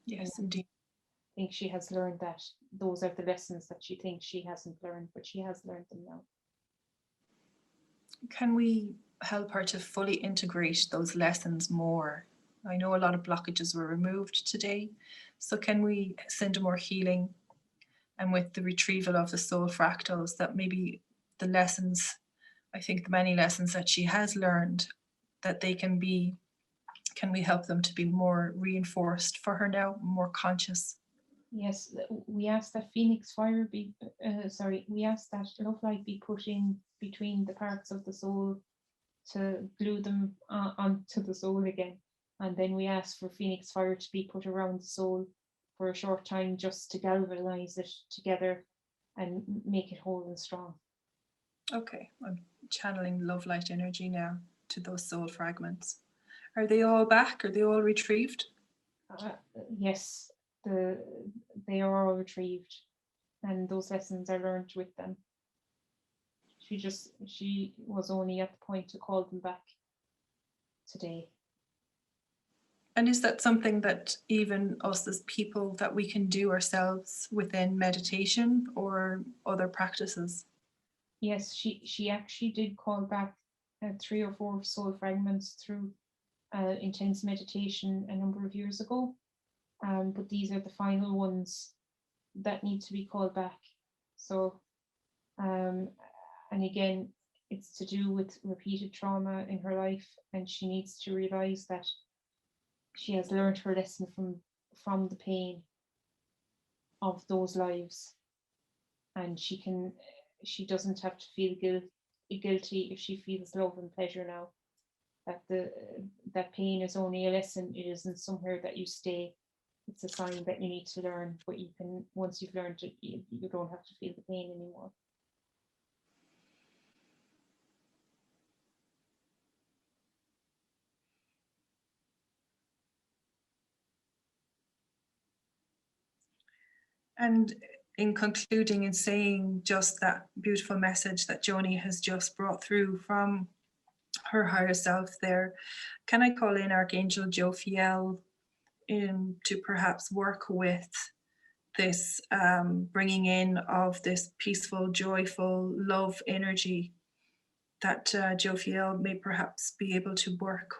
Yes, indeed. I think she has learned that. Those are the lessons that she thinks she hasn't learned, but she has learned them now. Can we help her to fully integrate those lessons more? I know a lot of blockages were removed today, so can we send more healing, and with the retrieval of the soul fractals, that maybe the lessons, I think the many lessons that she has learned, that they can we help them to be more reinforced for her now, more conscious? Yes, we ask that Phoenix fire be, we ask that love light be put in between the parts of the soul to glue them onto the soul again. And then we ask for Phoenix fire to be put around the soul for a short time just to galvanize it together and make it whole and strong. Okay, I'm channeling love light energy now to those soul fragments. Are they all back? Are they all retrieved? Yes, they are all retrieved, and those lessons are learned with them. She was only at the point to call them back today. And is that something that even us as people that we can do ourselves within meditation or other practices? Yes, she actually did call back 3 or 4 soul fragments through intense meditation a number of years ago. But these are the final ones that need to be called back. So, and again, it's to do with repeated trauma in her life, and she needs to realize that she has learned her lesson from the pain of those lives, and she doesn't have to feel guilty if she feels love and pleasure now. That pain is only a lesson. It isn't somewhere that you stay. It's a sign that you need to learn, but you can, once you've learned it, you don't have to feel the pain anymore. And in concluding and saying just that beautiful message that Joni has just brought through from her higher self there, can I call in Archangel Jophiel to perhaps work with this bringing in of this peaceful, joyful love energy that Jophiel may perhaps be able to work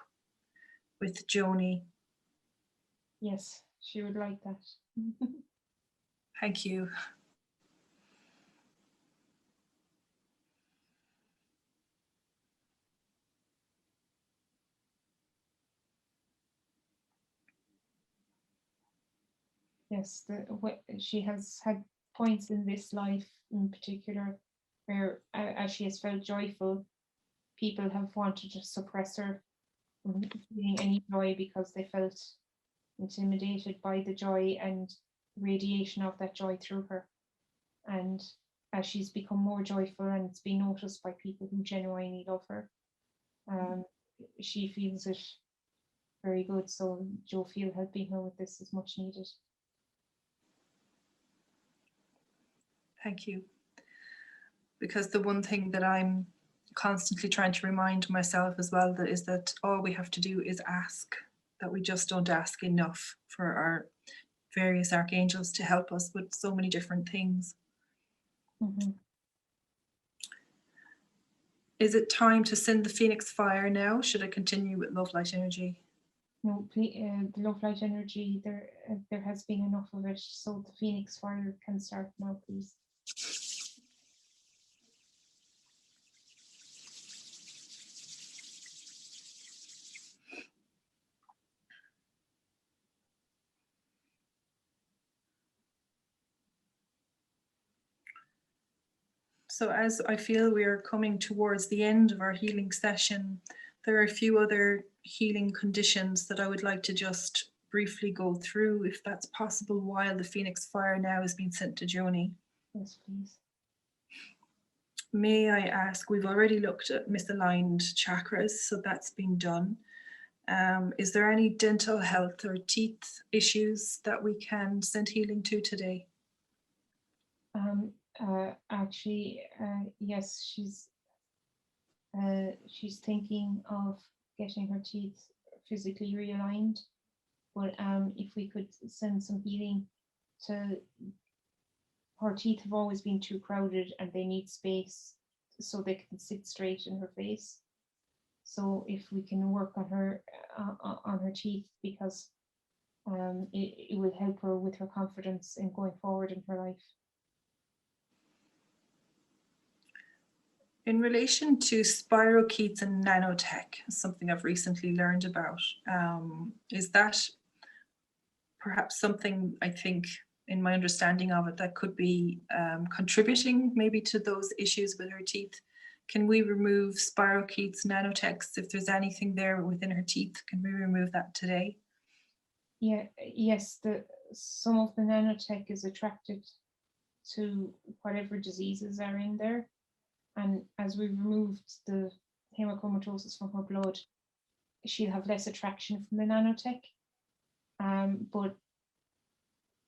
with Joni? Yes, she would like that. Thank you. Yes, she has had points in this life in particular where, as she has felt joyful, people have wanted to suppress her from feeling any joy because they felt intimidated by the joy and radiation of that joy through her. And as she's become more joyful and it's been noticed by people who genuinely love her, she feels it very good. So Jophiel helping her with this is much needed. Thank you. Because the one thing that I'm constantly trying to remind myself as well is that all we have to do is ask, that we just don't ask enough for our various archangels to help us with so many different things. Mm-hmm. Is it time to send the Phoenix fire now? Should I continue with love light energy? No, the love light energy, there has been enough of it, so the Phoenix fire can start now, please. So as I feel we are coming towards the end of our healing session, there are a few other healing conditions that I would like to just briefly go through, if that's possible, while the Phoenix fire now is being sent to Joni. Yes, please. May I ask, we've already looked at misaligned chakras, so that's been done. Is there any dental health or teeth issues that we can send healing to today? Actually, yes, she's thinking of getting her teeth physically realigned, but if we could send some healing to her teeth have always been too crowded and they need space so they can sit straight in her face. So if we can work on her teeth, because it will help her with her confidence in going forward in her life. In relation to spirochetes and nanotech, something I've recently learned about, is that perhaps something, I think, in my understanding of it, that could be contributing maybe to those issues with her teeth? Can we remove spirochetes, nanotechs, if there's anything there within her teeth? Can we remove that today? yes, some of the nanotech is attracted to whatever diseases are in there. And as we removed the hemochromatosis from her blood, she'll have less attraction from the nanotech. But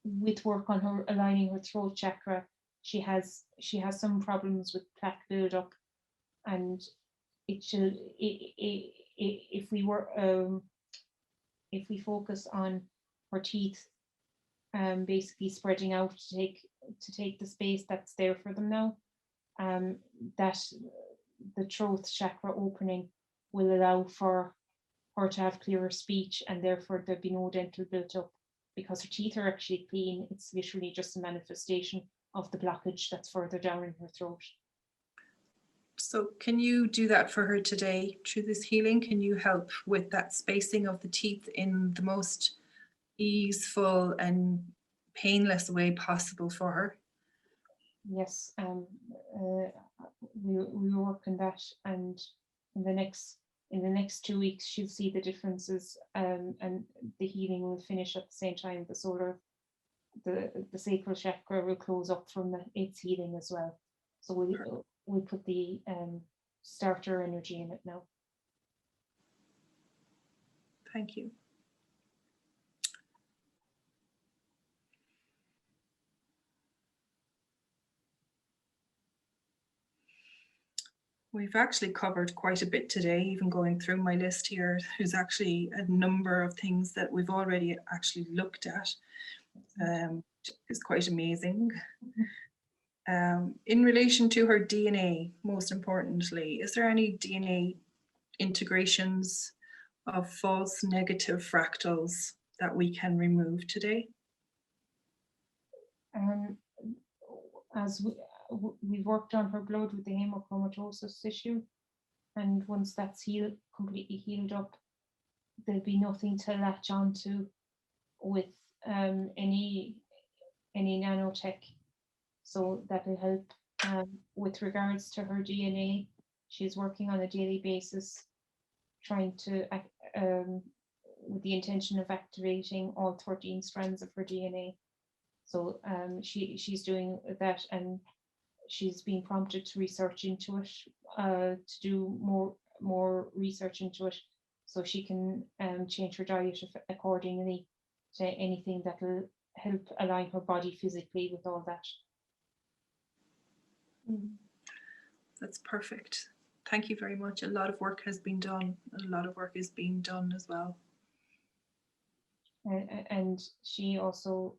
with work on her aligning her throat chakra, she has some problems with plaque buildup, and if we focus on her teeth, basically spreading out to take the space that's there for them now, that the throat chakra opening will allow for her to have clearer speech, and therefore there'll be no dental built up because her teeth are actually clean. It's literally just a manifestation of the blockage that's further down in her throat. So can you do that for her today through this healing? Can you help with that spacing of the teeth in the most easeful and painless way possible for her? Yes, we work on that, and in the next 2 weeks she'll see the differences, and the healing will finish at the same time. The sacral chakra will close up from its healing as well. So we'll put the starter energy in it now. Thank you. We've actually covered quite a bit today, even going through my list here. There's actually a number of things that we've already actually looked at. It's quite amazing. In relation to her DNA, most importantly, is there any DNA integrations of false negative fractals that we can remove today? As we've worked on her blood with the hemochromatosis issue, and once that's completely healed up, there'll be nothing to latch onto with any nanotech. So that will help. With regards to her DNA, she's working on a daily basis, trying to with the intention of activating all 13 strands of her DNA. So she's doing that, and she's being prompted to research into it, to do more research into it, so she can change her diet accordingly to anything that will help align her body physically with all that. That's perfect. Thank you very much. A lot of work has been done. A lot of work is being done as well. And she also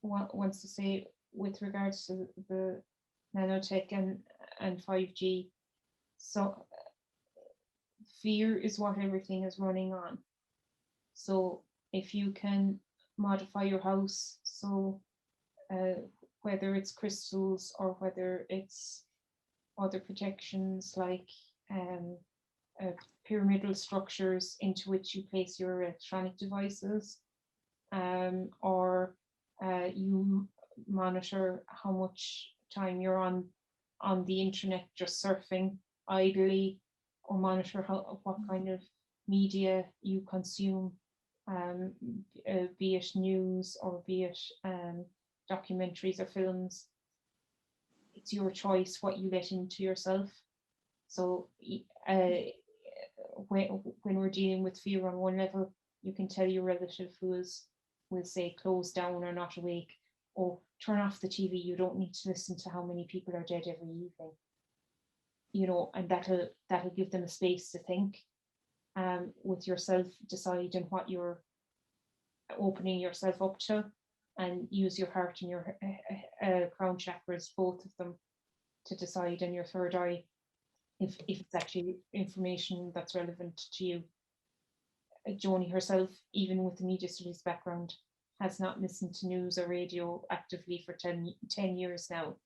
wants to say, with regards to the nanotech and 5G, so fear is what everything is running on. So if you can modify your house, so whether it's crystals or whether it's other protections like pyramidal structures into which you place your electronic devices, or you monitor how much time you're on the internet just surfing idly, or monitor what kind of media you consume, be it news or be it documentaries or films. It's your choice what you let into yourself. So when we're dealing with fear on one level, you can tell your relative who will say close down or not awake, or turn off the TV, you don't need to listen to how many people are dead every evening, and that'll give them a space to think. With yourself, deciding what you're opening yourself up to, and use your heart and your crown chakras, both of them, to decide, in your third eye, if it's actually information that's relevant to you. Joni herself, even with the media studies background, has not listened to news or radio actively for 10 years now.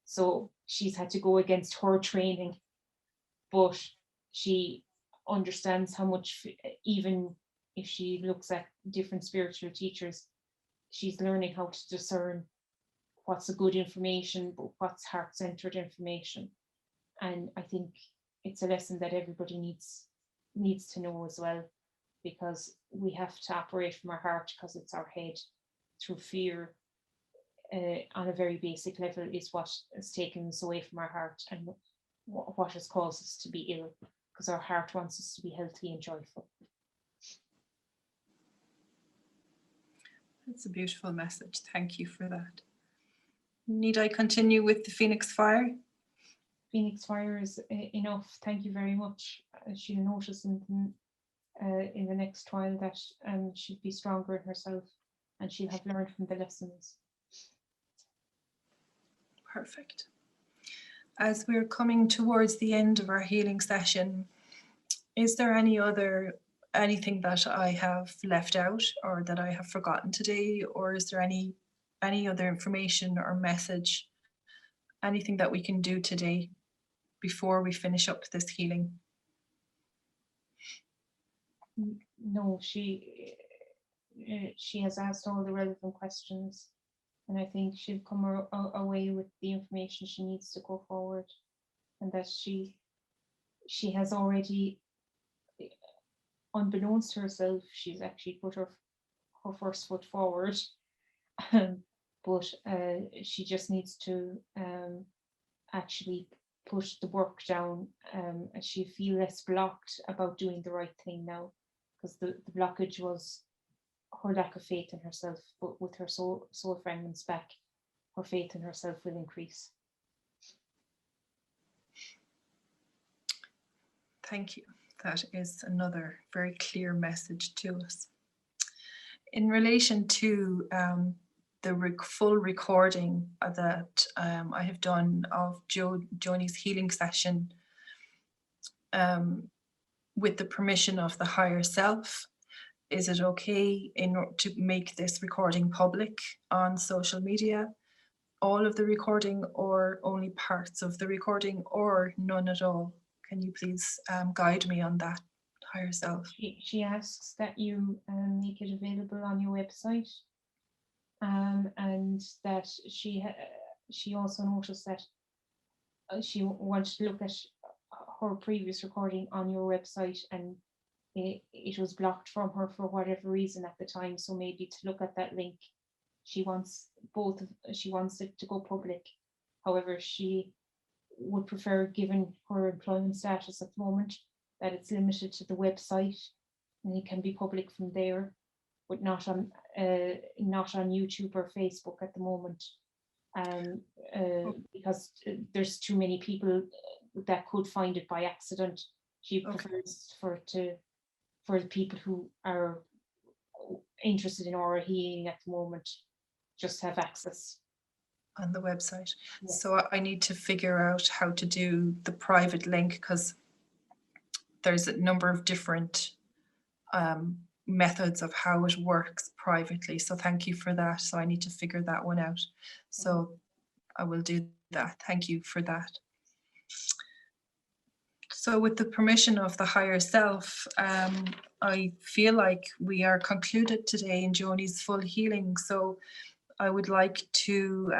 So she's had to go against her training, but she understands how much, even if she looks at different spiritual teachers, she's learning how to discern what's a good information, but what's heart-centered information. And I think it's a lesson that everybody needs to know as well, because we have to operate from our heart, because it's our head. Through fear, on a very basic level, is what has taken us away from our heart, and what has caused us to be ill, because our heart wants us to be healthy and joyful. That's a beautiful message. Thank you for that. Need I continue with the Phoenix Fire? Phoenix Fire is enough. Thank you very much. She'll notice in the next while that she'll be stronger in herself, and she'll have learned from the lessons. Perfect. As we're coming towards the end of our healing session, is there anything that I have left out or that I have forgotten today, or is there any other information or message, anything that we can do today before we finish up this healing? No, she has asked all the relevant questions, and I think she'll come away with the information she needs to go forward, and that she has already, unbeknownst to herself, she's actually put her first foot forward. But she just needs to actually push the work down, and she feel less blocked about doing the right thing now, because the blockage was her lack of faith in herself. But with her soul fragments back, her faith in herself will increase. Thank you. That is another very clear message to us. In relation to the full recording that I have done of Joni's healing session, with the permission of the higher self, is it okay to make this recording public on social media? All of the recording, or only parts of the recording, or none at all? Can you please guide me on that, higher self? She asks that you make it available on your website, and that she also noticed that she wanted to look at her previous recording on your website, and it was blocked from her for whatever reason at the time. So maybe to look at that link. She wants it to go public. However, she would prefer, given her employment status at the moment, that it's limited to the website, and it can be public from there, but not on YouTube or Facebook at the moment, because there's too many people that could find it by accident. She prefers for the people who are interested in aura healing at the moment just have access on the website. Yes. So I need to figure out how to do the private link, because there's a number of different methods of how it works privately. So thank you for that. So I need to figure that one out. So I will do that. Thank you for that. So with the permission of the higher self, I feel like we are concluded today in Joni's full healing. So I would like to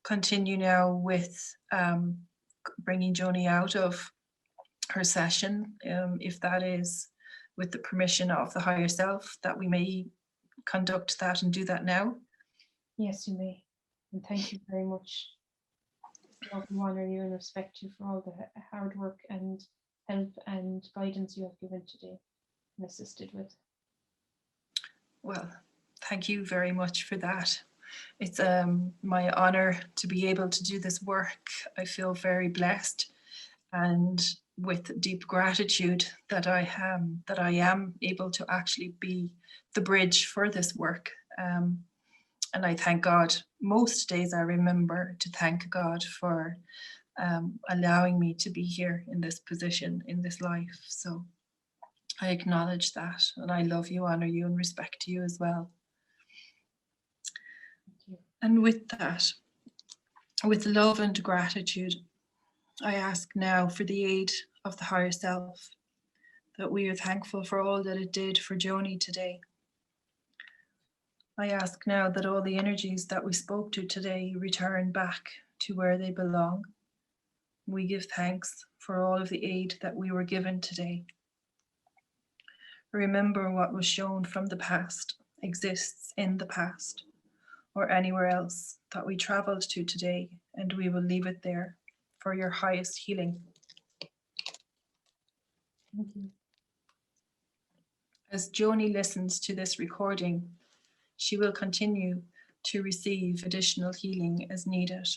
continue now with bringing Joni out of her session, if that is with the permission of the higher self, that we may conduct that and do that now. Yes, you may. And thank you very much. Love and honor you and respect you for all the hard work and help and guidance you have given today and assisted with. Well, thank you very much for that. It's my honor to be able to do this work. I feel very blessed and with deep gratitude that I am able to actually be the bridge for this work. And I thank God. Most days I remember to thank God for allowing me to be here in this position, in this life. So I acknowledge that, and I love you, honor you, and respect you as well. Thank you. And with that, with love and gratitude, I ask now for the aid of the higher self, that we are thankful for all that it did for Joni today. I ask now that all the energies that we spoke to today return back to where they belong. We give thanks for all of the aid that we were given today. Remember what was shown from the past exists in the past or anywhere else that we traveled to today, and we will leave it there for your highest healing. Thank you. As Joni listens to this recording, she will continue to receive additional healing as needed,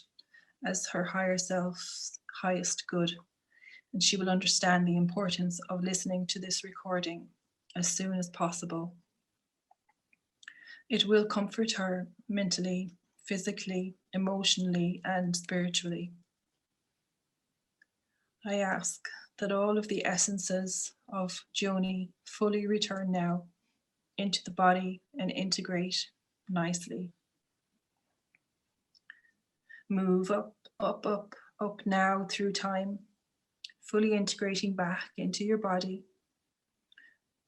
as her higher self's highest good, and she will understand the importance of listening to this recording as soon as possible. It will comfort her mentally, physically, emotionally, and spiritually. I ask that all of the essences of Joni fully return now into the body and integrate nicely. Move up, up, up, up now through time, fully integrating back into your body.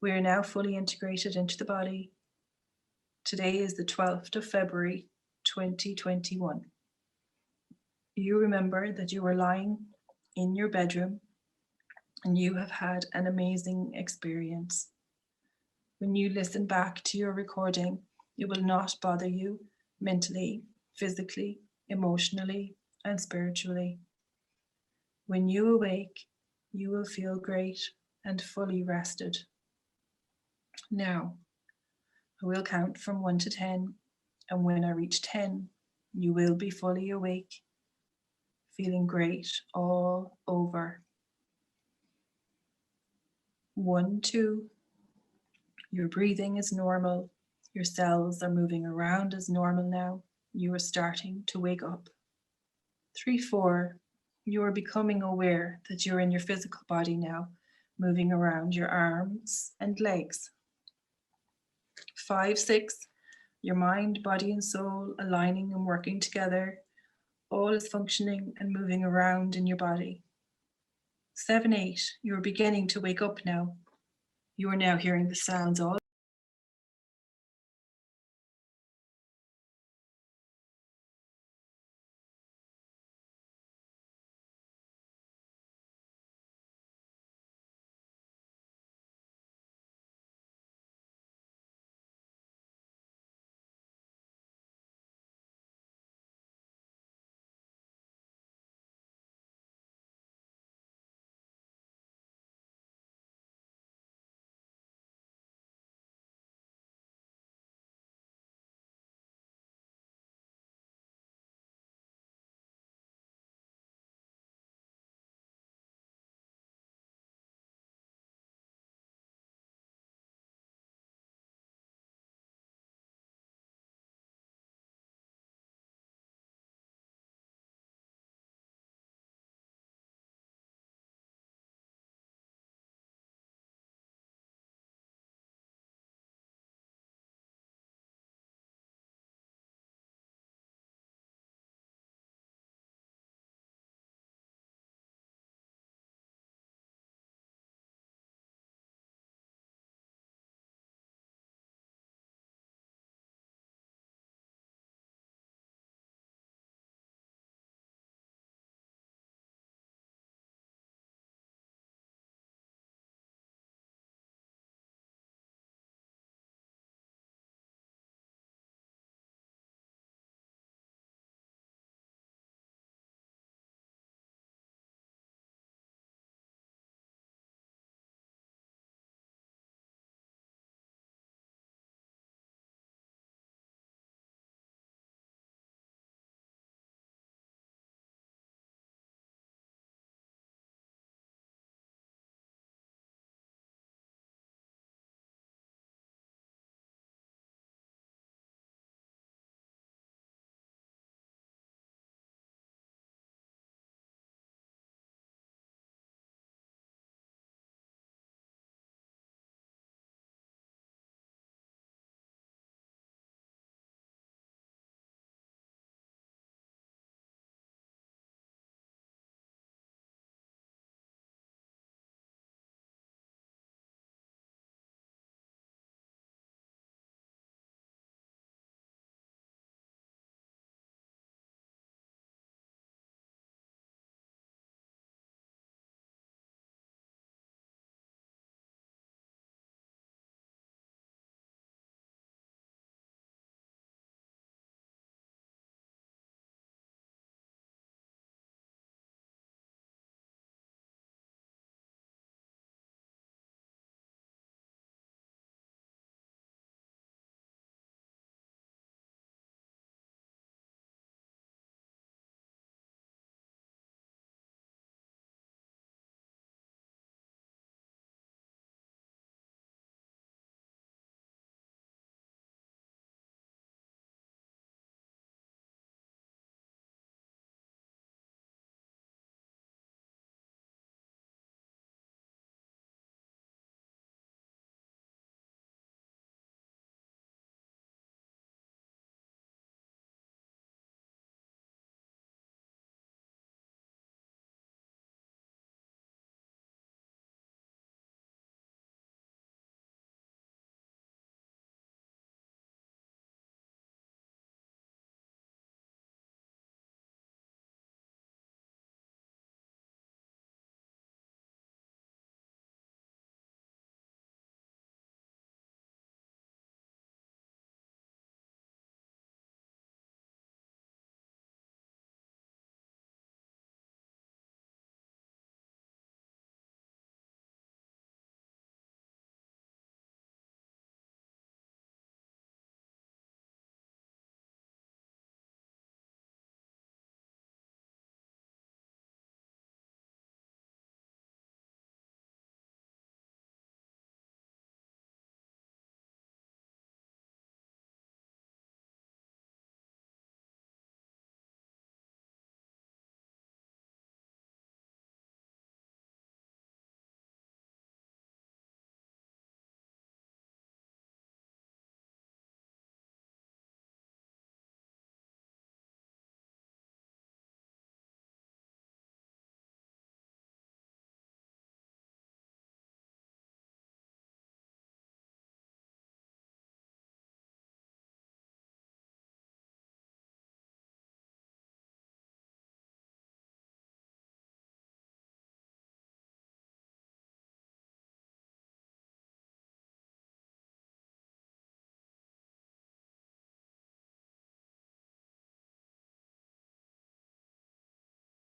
We are now fully integrated into the body. Today is the 12th of February, 2021. You remember that you were lying in your bedroom and you have had an amazing experience. When you listen back to your recording, it will not bother you mentally, physically, emotionally, and spiritually. When you awake, you will feel great and fully rested. Now, I will count from 1 to 10, and when I reach 10, you will be fully awake, feeling great all over. 1, 2, your breathing is normal, your cells are moving around as normal now, you are starting to wake up. 3, 4, you are becoming aware that you're in your physical body now, moving around your arms and legs. 5, 6, your mind, body, and soul aligning and working together. All is functioning and moving around in your body. 7, 8, you're beginning to wake up now. You are now hearing the sounds all